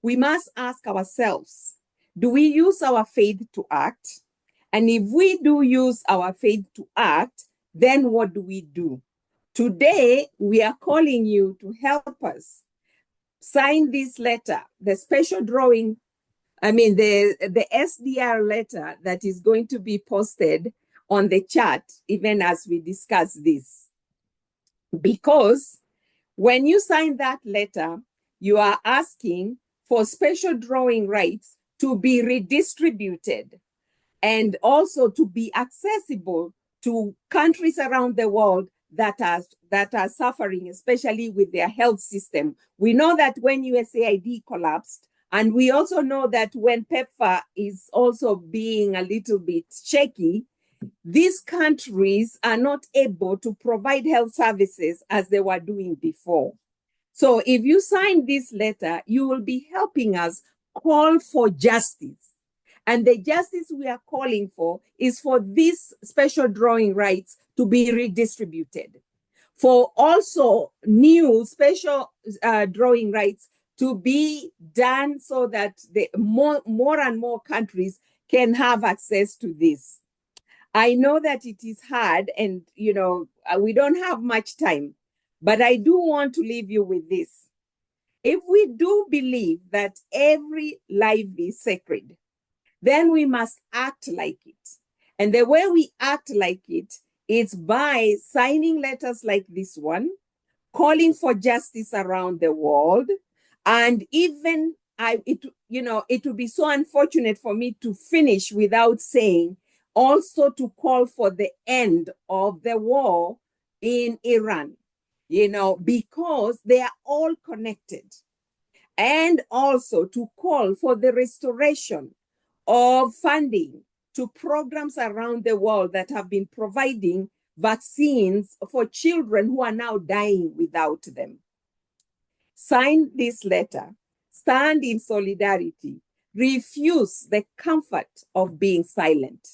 we must ask ourselves, do we use our faith to act? And if we do use our faith to act, then what do we do? Today, we are calling you to help us sign this letter, the special drawing I mean, the SDR letter that is going to be posted on the chat, even as we discuss this. Because when you sign that letter, you are asking for special drawing rights to be redistributed and also to be accessible to countries around the world that are suffering, especially with their health system. We know that when USAID collapsed, and we also know that when PEPFAR is also being a little bit shaky, these countries are not able to provide health services as they were doing before. So if you sign this letter, you will be helping us call for justice. And the justice we are calling for is for these special drawing rights to be redistributed, for also new special drawing rights to be done so that the more and more countries can have access to this. I know that it is hard and, we don't have much time, but I do want to leave you with this. If we do believe that every life is sacred, then we must act like it. And the way we act like it is by signing letters like this one, calling for justice around the world, and even it would be so unfortunate for me to finish without saying also to call for the end of the war in Iran, because they are all connected. And also to call for the restoration of funding to programs around the world that have been providing vaccines for children who are now dying without them. Sign this letter, stand in solidarity, refuse the comfort of being silent.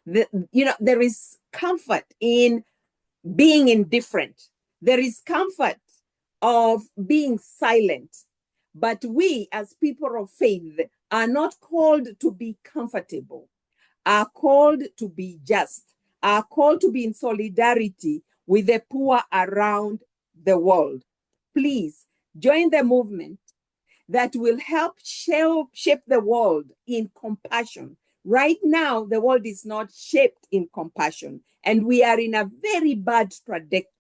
There is comfort in being indifferent. There is comfort of being silent. But we, as people of faith, are not called to be comfortable, are called to be just, are called to be in solidarity with the poor around the world. Please join the movement that will help shape the world in compassion. Right now, the world is not shaped in compassion, and we are in a very bad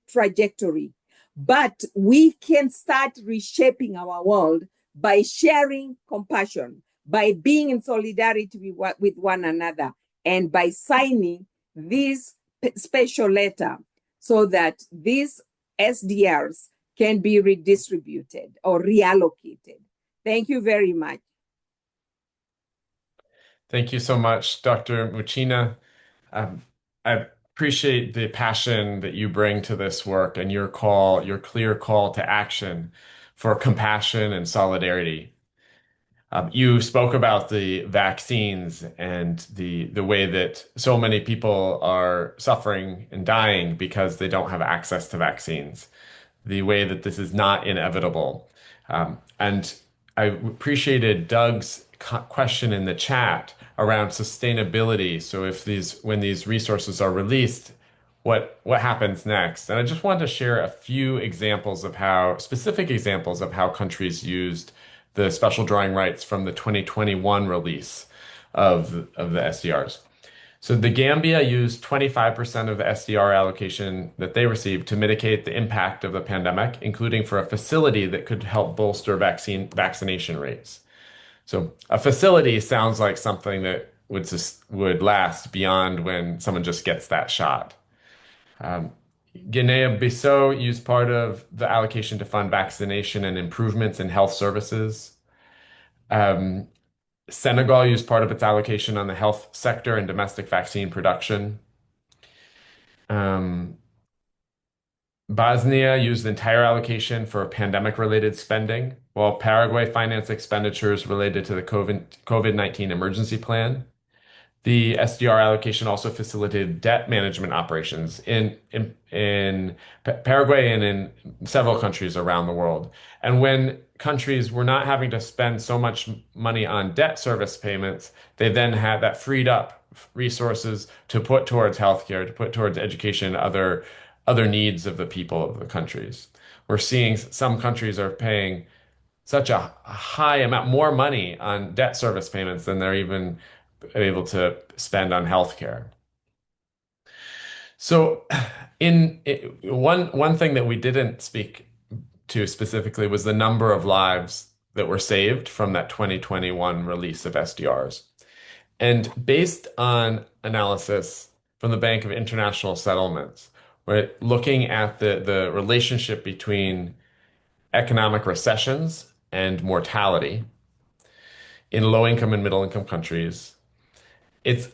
trajectory. But we can start reshaping our world by sharing compassion, by being in solidarity with one another, and by signing this special letter so that these SDRs can be redistributed or reallocated. Thank you very much.
Thank you so much, Dr. Muchina. I appreciate the passion that you bring to this work and your clear call to action for compassion and solidarity. You spoke about the vaccines and the way that so many people are suffering and dying because they don't have access to vaccines, the way that this is not inevitable. And I appreciated Doug's question in the chat around sustainability. So when these resources are released, what happens next? And I just wanted to share a few specific examples of how countries used the special drawing rights from the 2021 release of the SDRs. So the Gambia used 25% of the SDR allocation that they received to mitigate the impact of the pandemic, including for a facility that could help bolster vaccination rates. So a facility sounds like something that would last beyond when someone just gets that shot. Guinea-Bissau used part of the allocation to fund vaccination and improvements in health services. Senegal used part of its allocation on the health sector and domestic vaccine production. Bosnia used the entire allocation for pandemic-related spending, while Paraguay financed expenditures related to the COVID-19 emergency plan. The SDR allocation also facilitated debt management operations in Paraguay and in several countries around the world. And when countries were not having to spend so much money on debt service payments, they then had that freed up resources to put towards healthcare, to put towards education, other needs of the people of the countries. We're seeing some countries are paying such a high amount, more money on debt service payments than they're even able to spend on healthcare. So, one thing that we didn't speak to specifically was the number of lives that were saved from that 2021 release of SDRs. And based on analysis from the Bank of International Settlements, right, looking at the relationship between economic recessions and mortality in low income and middle income countries, it's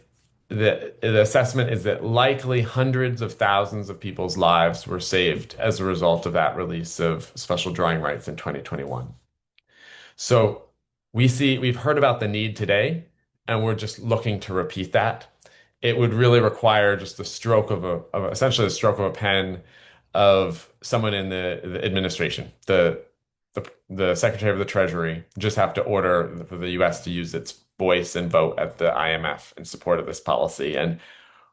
the assessment is that likely hundreds of thousands of people's lives were saved as a result of that release of special drawing rights in 2021. So we've heard about the need today, and we're just looking to repeat that. It would really require just a stroke of essentially the stroke of a pen of someone in the administration, the Secretary of the Treasury, just have to order for the U.S. to use its voice and vote at the IMF in support of this policy. And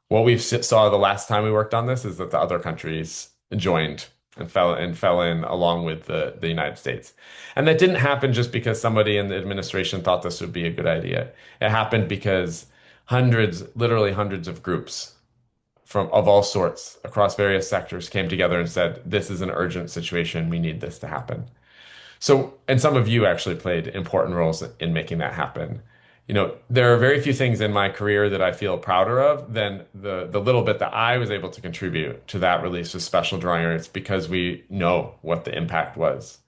what we saw the last time we worked on this is that the other countries joined and fell in along with the United States. And that didn't happen just because somebody in the administration thought this would be a good idea. It happened because literally hundreds of groups from of all sorts across various sectors came together and said, this is an urgent situation. We need this to happen. So, and some of you actually played important roles in making that happen. There are very few things in my career that I feel prouder of than the little bit that I was able to contribute to that release of special drawing rights because we know what the impact was.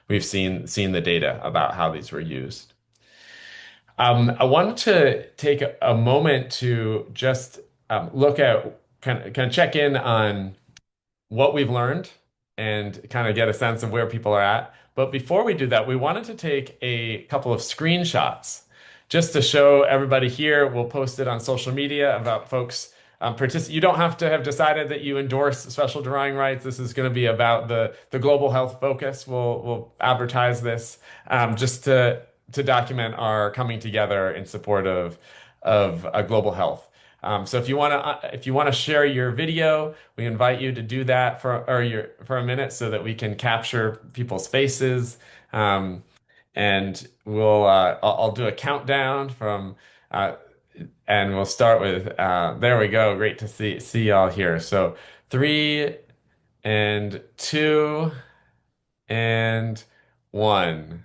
We've seen the data about how these were used. I wanted to take a moment to just look at kind of check in on what we've learned and kind of get a sense of where people are at. But before we do that, we wanted to take a couple of screenshots just to show everybody here. We'll post it on social media about folks you don't have to have decided that you endorse special drawing rights. This is going to be about the global health focus. We'll advertise this just to document our coming together in support of global health. So if you want to share your video, we invite you to do that for a minute so that we can capture people's faces. And I'll do a countdown and we'll start with there we go. Great to see y'all here. So 3 and 2 and 1.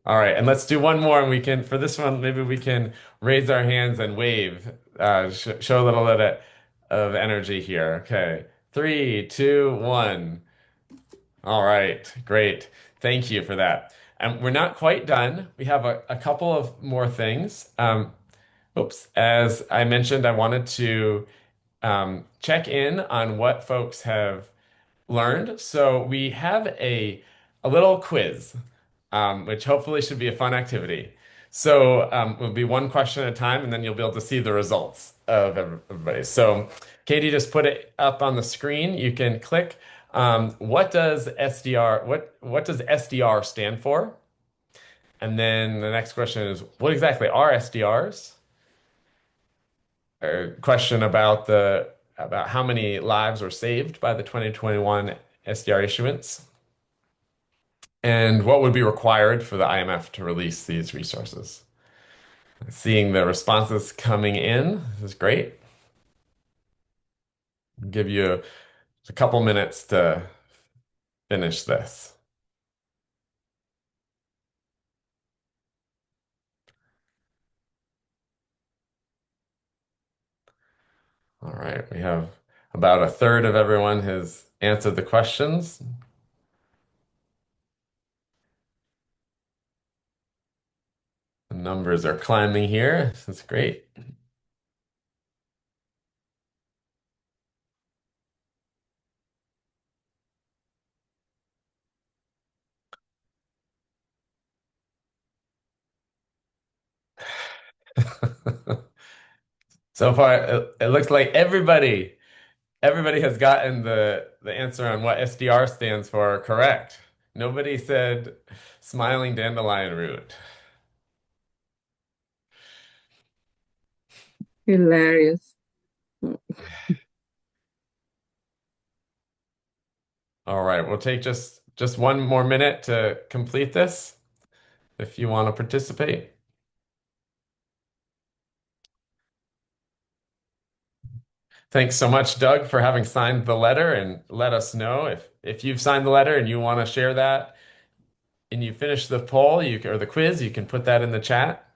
All right, and let's do one more, and for this one, maybe we can raise our hands and wave, show a little bit of energy here. Okay, 3, 2, 1. All right, great. Thank you for that. And we're not quite done. We have a couple of more things. As I mentioned, I wanted to check in on what folks have learned. So we have a little quiz, which hopefully should be a fun activity. So it'll be one question at a time, and then you'll be able to see the results of everybody. So Katie just put it up on the screen. You can click. What does SDR stand for? And then the next question is, what exactly are SDRs? A question about how many lives were saved by the 2021 SDR issuance, and what would be required for the IMF to release these resources. Seeing the responses coming in, this is great. I'll give you a couple minutes to finish this. All right, we have about a third of everyone has answered the questions. The numbers are climbing here. This is great. So far, it looks like everybody has gotten the answer on what SDR stands for correct. Nobody said smiling dandelion root.
Hilarious.
All right, we'll take just one more minute to complete this. if you want to participate. Thanks so much, Doug, for having signed the letter, and let us know if you've signed the letter and you want to share that and you finish the poll or the quiz, you can put that in the chat.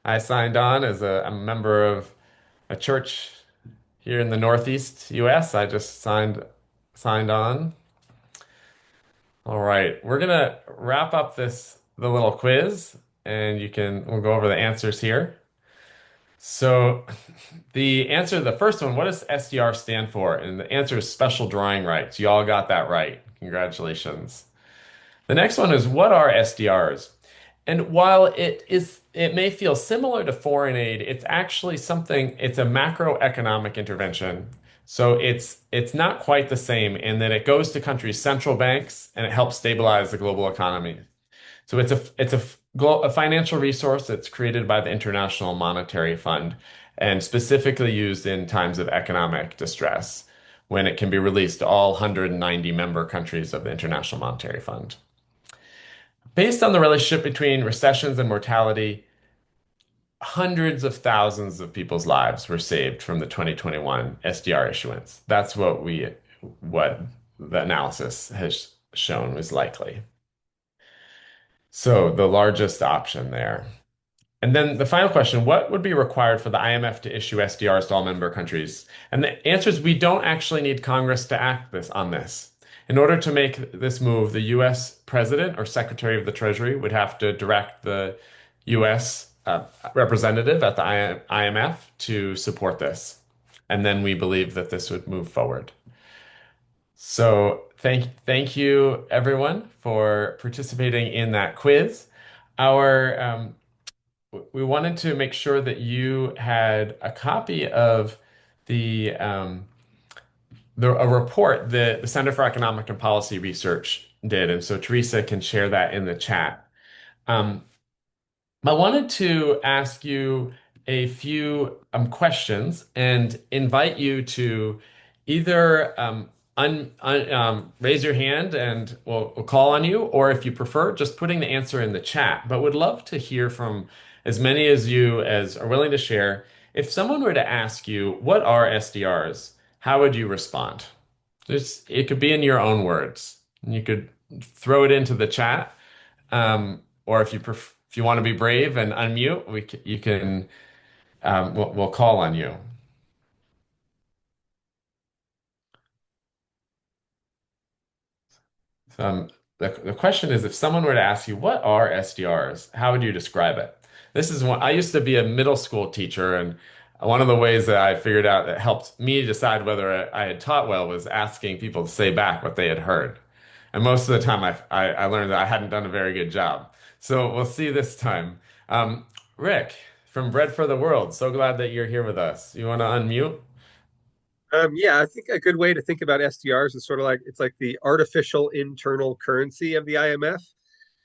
I signed on as I'm a member of a church here in the Northeast US. I just signed on. All right, we're gonna wrap up the little quiz, and we'll go over the answers here. So the answer to the first one, what does SDR stand for? And the answer is special drawing rights. You all got that right. Congratulations. The next one is, what are SDRs? And while it may feel similar to foreign aid, it's actually it's a macroeconomic intervention. So it's not quite the same in that it goes to countries' central banks and it helps stabilize the global economy. So a financial resource that's created by the International Monetary Fund and specifically used in times of economic distress when it can be released to all 190 member countries of the International Monetary Fund. Based on the relationship between recessions and mortality, hundreds of thousands of people's lives were saved from the 2021 SDR issuance. That's what the analysis has shown was likely. So the largest option there. And then the final question, what would be required for the IMF to issue SDRs to all member countries? And the answer is we don't actually need Congress to act on this. In order to make this move, the US President or Secretary of the Treasury would have to direct the US representative at the IMF to support this. And then we believe that this would move forward. So thank you everyone for participating in that quiz. We wanted to make sure that you had a copy of a report that the Center for Economic and Policy Research did, and so Teresa can share that in the chat. I wanted to ask you a few questions and invite you to either raise your hand and we'll call on you, or if you prefer, just putting the answer in the chat. But would love to hear from as many as you as are willing to share. If someone were to ask you, what are SDRs? How would you respond? It could be in your own words. You could throw it into the chat, or if you want to be brave and unmute, you can. We'll call on you. The question is, if someone were to ask you, what are SDRs? How would you describe it? This is one. I used to be a middle school teacher, and one of the ways that I figured out that helped me decide whether I had taught well was asking people to say back what they had heard. And most of the time, I learned that I hadn't done a very good job. So we'll see this time. Rick from Bread for the World, so glad that you're here with us. You want to unmute?
Yeah, I think a good way to think about SDRs is sort of like it's like the artificial internal currency of the IMF.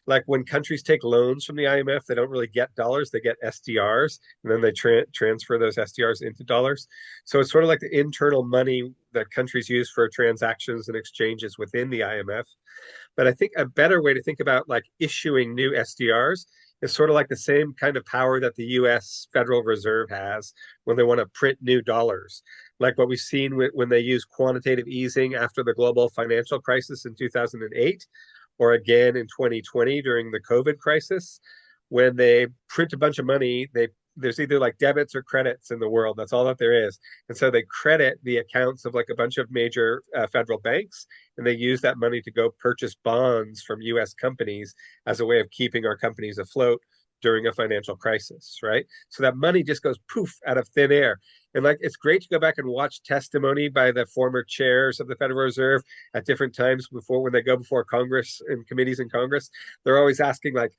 Like when countries take loans from the IMF, they don't really get dollars, they get SDRs, and then they transfer those SDRs into dollars. So it's sort of like the internal money that countries use for transactions and exchanges within the IMF. But I think a better way to think about like issuing new SDRs is sort of like the same kind of power that the US Federal Reserve has when they want to print new dollars. Like what we've seen when they use quantitative easing after the global financial crisis in 2008, or again in 2020 during the COVID crisis. When they print a bunch of money, there's either like debits or credits in the world. That's all that there is. And so they credit the accounts of like a bunch of major federal banks, and they use that money to go purchase bonds from US companies as a way of keeping our companies afloat during a financial crisis, right? So that money just goes poof out of thin air. And like it's great to go back and watch testimony by the former chairs of the Federal Reserve at different times before when they go before Congress and committees in Congress. They're always asking like,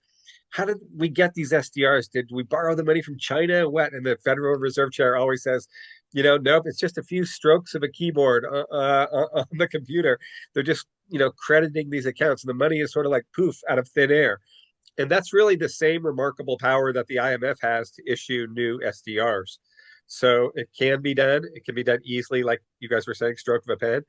how did we get these SDRs? Did we borrow the money from China? What? And the Federal Reserve Chair always says, nope, it's just a few strokes of a keyboard on the computer. They're just, crediting these accounts. And the money is sort of like poof out of thin air. And that's really the same remarkable power that the IMF has to issue new SDRs. So it can be done. It can be done easily, like you guys were saying, stroke of a pen.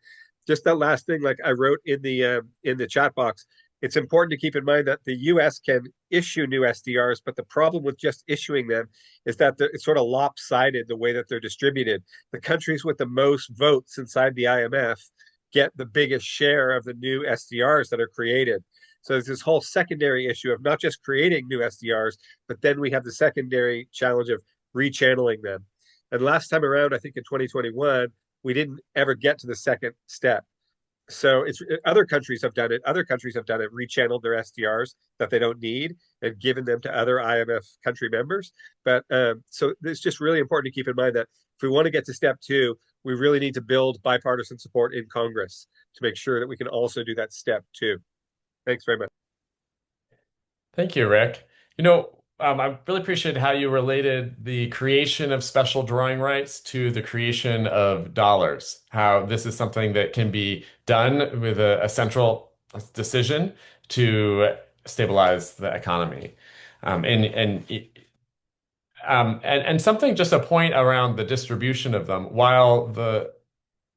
Just that last thing, like I wrote in the chat box, it's important to keep in mind that the US can issue new SDRs, but the problem with just issuing them is that it's sort of lopsided the way that they're distributed. The countries with the most votes inside the IMF get the biggest share of the new SDRs that are created. So there's this whole secondary issue of not just creating new SDRs, but then we have the secondary challenge of rechanneling them. And last time around, I think in 2021, we didn't ever get to the second step. So it's other countries have done it. Other countries have done it, rechanneled their SDRs that they don't need and given them to other IMF country members. But so it's just really important to keep in mind that if we want to get to step two, we really need to build bipartisan support in Congress to make sure that we can also do that step two. Thanks very much.
Thank you, Rick. I really appreciate how you related the creation of special drawing rights to the creation of dollars, how this is something that can be done with a central decision to stabilize the economy. And something, just a point around the distribution of them, while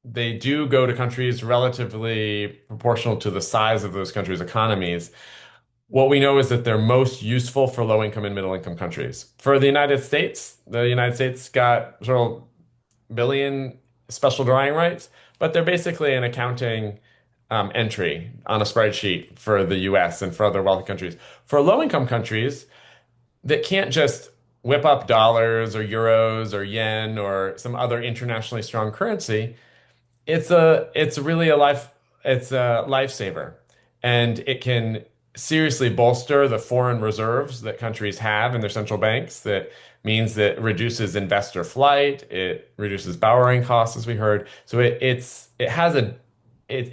they do go to countries relatively proportional to the size of those countries' economies, what we know is that they're most useful for low-income and middle-income countries. For the United States got sort of billion special drawing rights, but they're basically an accounting entry on a spreadsheet for the US and for other wealthy countries. For low-income countries that can't just whip up dollars or euros or yen or some other internationally strong currency, it's really a lifesaver, and it can seriously bolster the foreign reserves that countries have in their central banks. That means that it reduces investor flight, it reduces borrowing costs, as we heard. So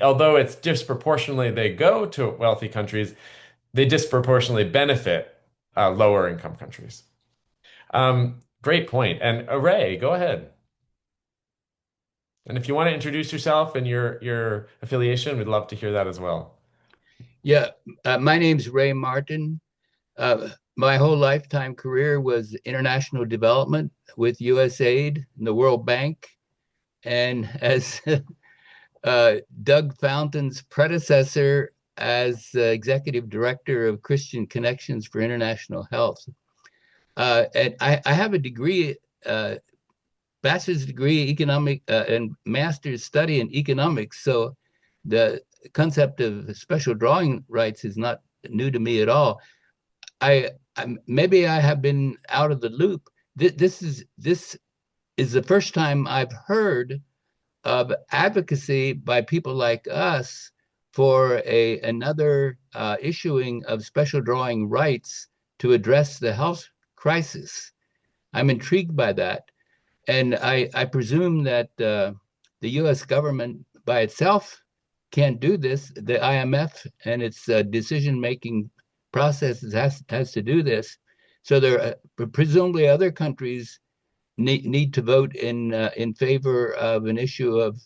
although it's disproportionately they go to wealthy countries, they disproportionately benefit lower income countries. Great point. And Ray, go ahead. And if you want to introduce yourself and your affiliation, we'd love to hear that as well.
Yeah, my name's Ray Martin. My whole lifetime career was international development with USAID and the World Bank. And as Doug Fountain's predecessor as executive director of Christian Connections for International Health. And I have a degree, bachelor's degree economic and master's study in economics. So the concept of special drawing rights is not new to me at all. Maybe I have been out of the loop. This is the first time I've heard of advocacy by people like us for another issuing of special drawing rights to address the health crisis. I'm intrigued by that. And I presume that the US government by itself can't do this. The IMF and its decision-making processes has to do this. So there are presumably other countries need to vote in favor of an issue of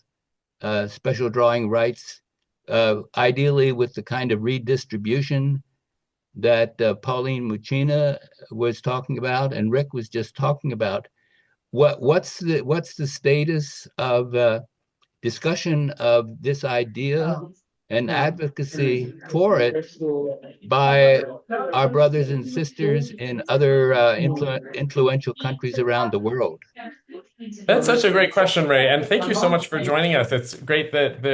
special drawing rights, ideally with the kind of redistribution that Pauline Muchina was talking about and Rick was just talking about. What's the status of discussion of this idea and advocacy for it by our brothers and sisters in other influential countries around the world?
That's such a great question, Ray, and thank you so much for joining us. It's great that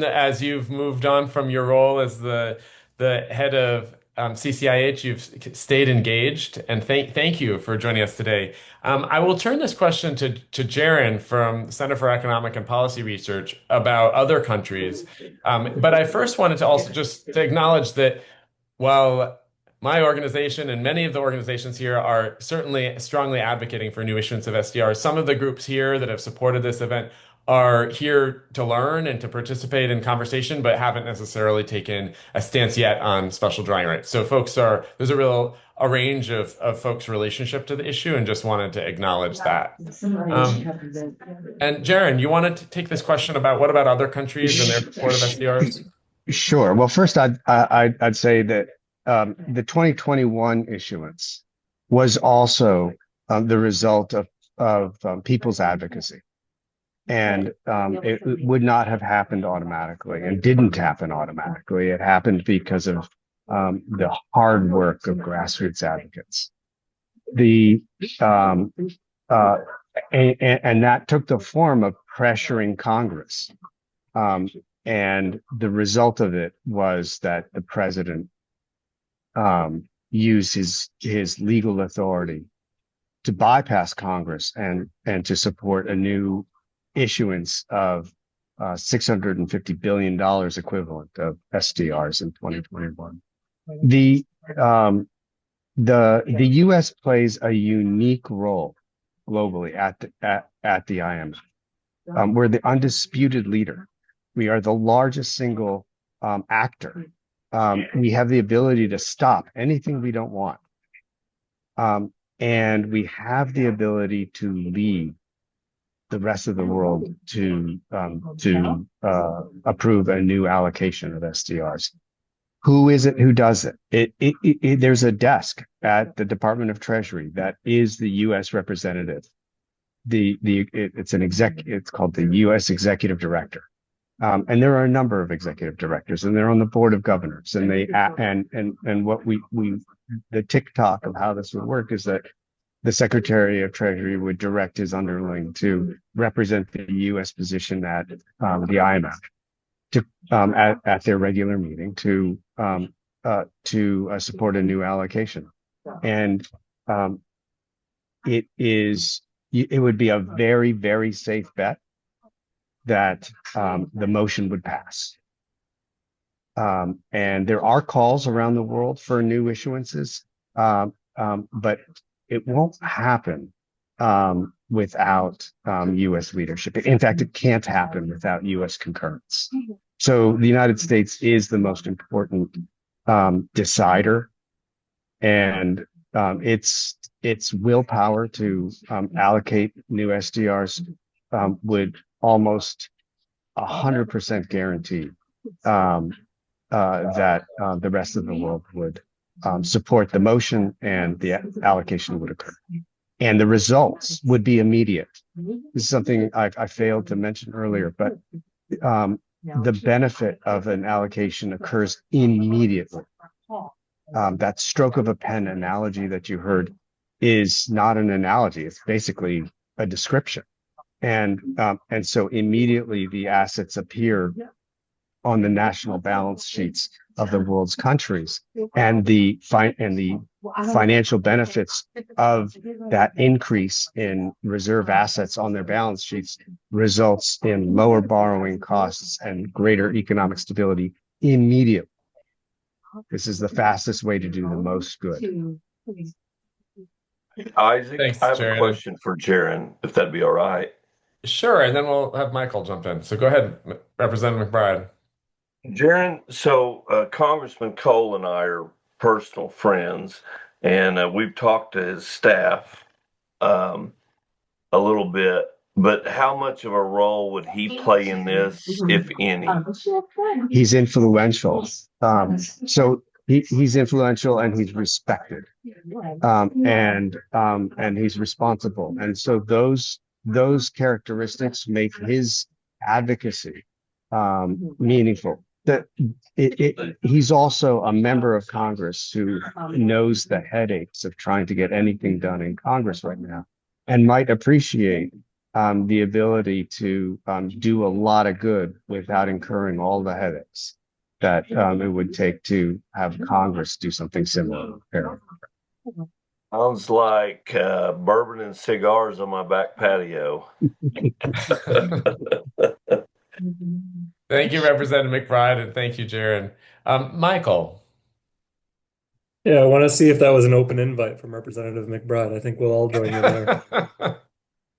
as you've moved on from your role as the head of CCIH, you've stayed engaged, and thank you for joining us today. I will turn this question to Jaron from the Center for Economic and Policy Research about other countries. But I first wanted to also just to acknowledge that while my organization and many of the organizations here are certainly strongly advocating for new issuance of SDRs, some of the groups here that have supported this event are here to learn and to participate in conversation, but haven't necessarily taken a stance yet on special drawing rights. So there's a range of folks' relationship to the issue, and just wanted to acknowledge that. And Jaron, you wanted to take this question about what about other countries and their support of SDRs?
Sure. Well, first I'd say that the 2021 issuance was also the result of people's advocacy. And it would not have happened automatically and didn't happen automatically. It happened because of the hard work of grassroots advocates. The and that took the form of pressuring Congress. And the result of it was that the president used his legal authority to bypass Congress and to support a new issuance of $650 billion equivalent of SDRs in 2021. The U.S. plays a unique role globally at the IMF. We're the undisputed leader. We are the largest single actor. We have the ability to stop anything we don't want. And we have the ability to lead the rest of the world to approve a new allocation of SDRs. Who is it who does it? There's a desk at the Department of Treasury that is the U.S. representative. It's called the U.S. Executive Director. And there are a number of executive directors, and they're on the board of governors. And what the TikTok of how this would work is that the Secretary of Treasury would direct his underling to represent the U.S. position at the IMF at their regular meeting to support a new allocation. And it would be a very, very safe bet that the motion would pass. And there are calls around the world for new issuances, but it won't happen without U.S. leadership. In fact, it can't happen without U.S. concurrence. So the United States is the most important decider, and its willpower to allocate new SDRs would almost 100% guarantee that the rest of the world would support the motion and the allocation would occur. And the results would be immediate. This is something I failed to mention earlier, but the benefit of an allocation occurs immediately. That stroke of a pen analogy that you heard is not an analogy. It's basically a description. And so immediately the assets appear on the national balance sheets of the world's countries, and the financial benefits of that increase in reserve assets on their balance sheets results in lower borrowing costs and greater economic stability immediately. This is the fastest way to do the most good.
Isaac,
Thanks,
I have
Jaron.
a question for Jaron, if that'd be all right.
Sure, and then we'll have Michael jump in. So go ahead, Representative McBride.
Jaron, so Congressman Cole and I are personal friends, and we've talked to his staff a little bit, but how much of a role would he play in this, if any?
He's influential. So he's influential and he's respected, and he's responsible. And so those characteristics make his advocacy meaningful. He's also a member of Congress who knows the headaches of trying to get anything done in Congress right now, and might appreciate the ability to do a lot of good without incurring all the headaches that it would take to have Congress do something similar.
Sounds like bourbon and cigars on my back patio.
Thank you, Representative McBride, and thank you, Jaron. Michael.
Yeah, I want to see if that was an open invite from Representative McBride. I think we'll all join you there.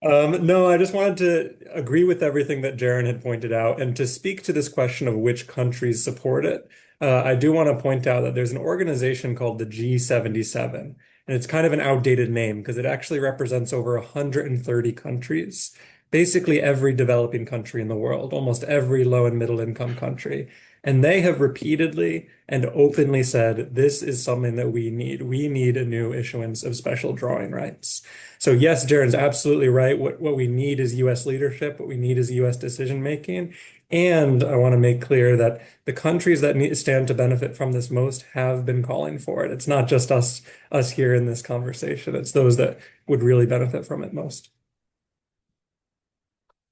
No, I just wanted to agree with everything that Jaron had pointed out and to speak to this question of which countries support it. I do want to point out that there's an organization called the G77, and it's kind of an outdated name because it actually represents over 130 countries. basically every developing country in the world, almost every low and middle income country. And they have repeatedly and openly said, this is something that we need. We need a new issuance of special drawing rights. So yes, Jaron's absolutely right. What we need is US leadership. What we need is US decision making. And I want to make clear that the countries that stand to benefit from this most have been calling for it. It's not just us here in this conversation. It's those that would really benefit from it most.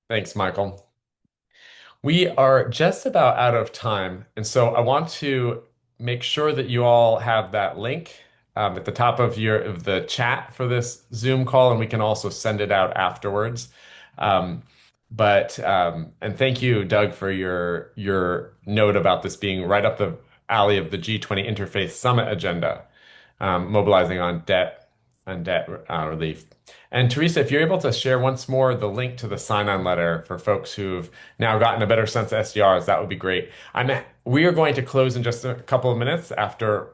Thanks, Michael. We are just about out of time, and so I want to make sure that you all have that link at the top of the chat for this Zoom call, and we can also send it out afterwards. Um, and thank you, Doug, for your note about this being right up the alley of the G20 Interfaith Summit agenda, mobilizing on debt relief. And Teresa, if you're able to share once more the link to the sign-on letter for folks who've now gotten a better sense of SDRs, that would be great. We are going to close in just a couple of minutes after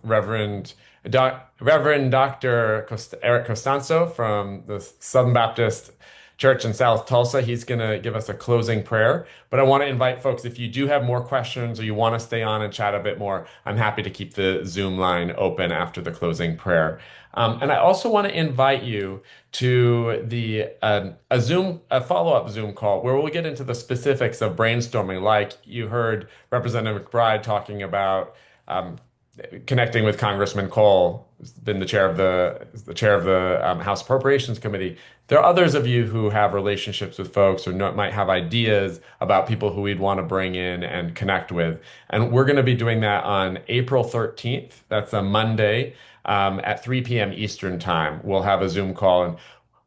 Reverend Dr. Eric Costanzo from the Southern Baptist Church in South Tulsa. He's going to give us a closing prayer. But I want to invite folks, if you do have more questions or you want to stay on and chat a bit more, I'm happy to keep the Zoom line open after the closing prayer. And I also want to invite you to a follow-up Zoom call where we'll get into the specifics of brainstorming, like you heard Representative McBride talking about connecting with Congressman Cole, who's been the chair of the House Appropriations Committee. There are others of you who have relationships with folks or might have ideas about people who we'd want to bring in and connect with. And we're going to be doing that on April 13th. That's a Monday at 3 p.m. Eastern Time. We'll have a Zoom call and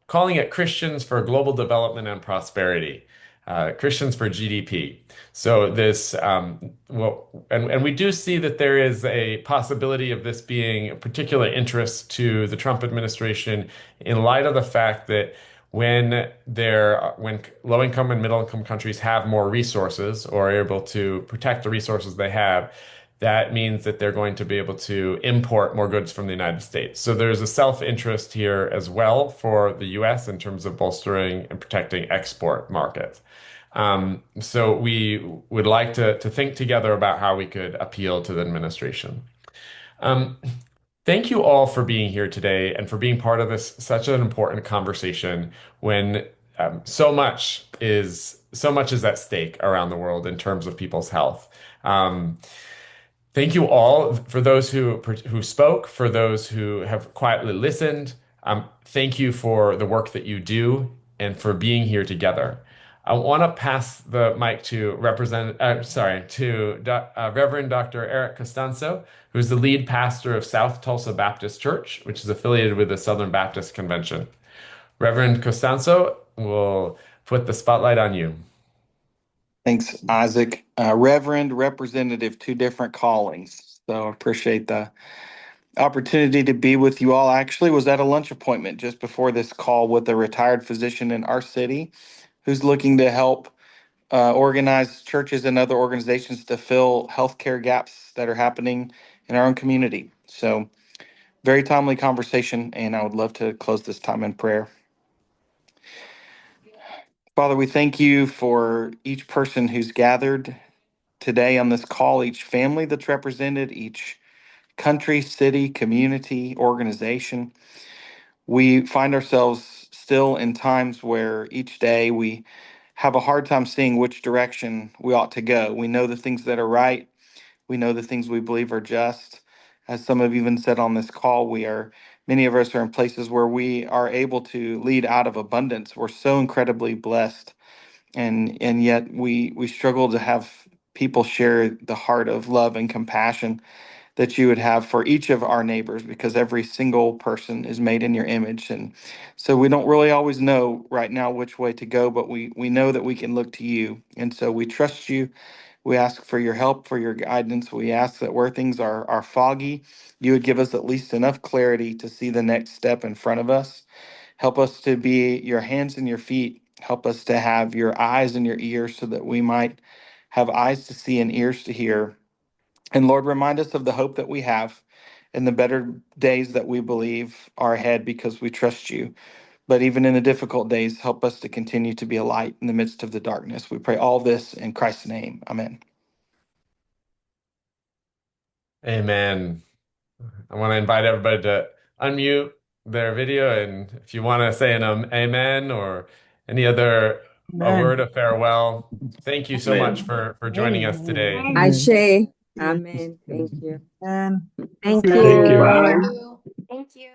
calling it Christians for Global Development and Prosperity. Christians for GDP. So and we do see that there is a possibility of this being a particular interest to the Trump administration in light of the fact that when low-income and middle-income countries have more resources or are able to protect the resources they have, that means that they're going to be able to import more goods from the United States. So there's a self-interest here as well for the US in terms of bolstering and protecting export markets. So we would like to think together about how we could appeal to the administration. Thank you all for being here today and for being part of this such an important conversation when so much is at stake around the world in terms of people's health. Thank you all for those who spoke, for those who have quietly listened. Thank you for the work that you do and for being here together. I want to pass the mic to Reverend Dr. Eric Costanzo, who's the lead pastor of South Tulsa Baptist Church, which is affiliated with the Southern Baptist Convention. Reverend Costanzo, will put the spotlight on you.
Thanks, Isaac. Reverend, representative, two different callings. So I appreciate the opportunity to be with you all. I actually was at a lunch appointment just before this call with a retired physician in our city who's looking to help organize churches and other organizations to fill healthcare gaps that are happening in our own community. So very timely conversation, and I would love to close this time in prayer. Father, we thank you for each person who's gathered today on this call, each family that's represented, each country, city, community, organization. We find ourselves still in times where each day we have a hard time seeing which direction we ought to go. We know the things that are right. We know the things we believe are just. As some have even said on this call, many of us are in places where we are able to lead out of abundance. We're so incredibly blessed. And yet we struggle to have people share the heart of love and compassion that you would have for each of our neighbors, because every single person is made in your image. And so we don't really always know right now which way to go, but we know that we can look to you. And so we trust you. We ask for your help, for your guidance. We ask that where things are foggy, you would give us at least enough clarity to see the next step in front of us. Help us to be your hands and your feet. Help us to have your eyes and your ears so that we might have eyes to see and ears to hear. And Lord, remind us of the hope that we have and the better days that we believe are ahead because we trust you. But even in the difficult days, help us to continue to be a light in the midst of the darkness. We pray all this in Christ's name. Amen.
Amen. I want to invite everybody to unmute their video, and if you want to say an amen or any other a word of farewell, thank you so much
Amen.
for joining us today.
Ashe. Amen. Thank you.
And
Thank
Thank you.
you.
thank you.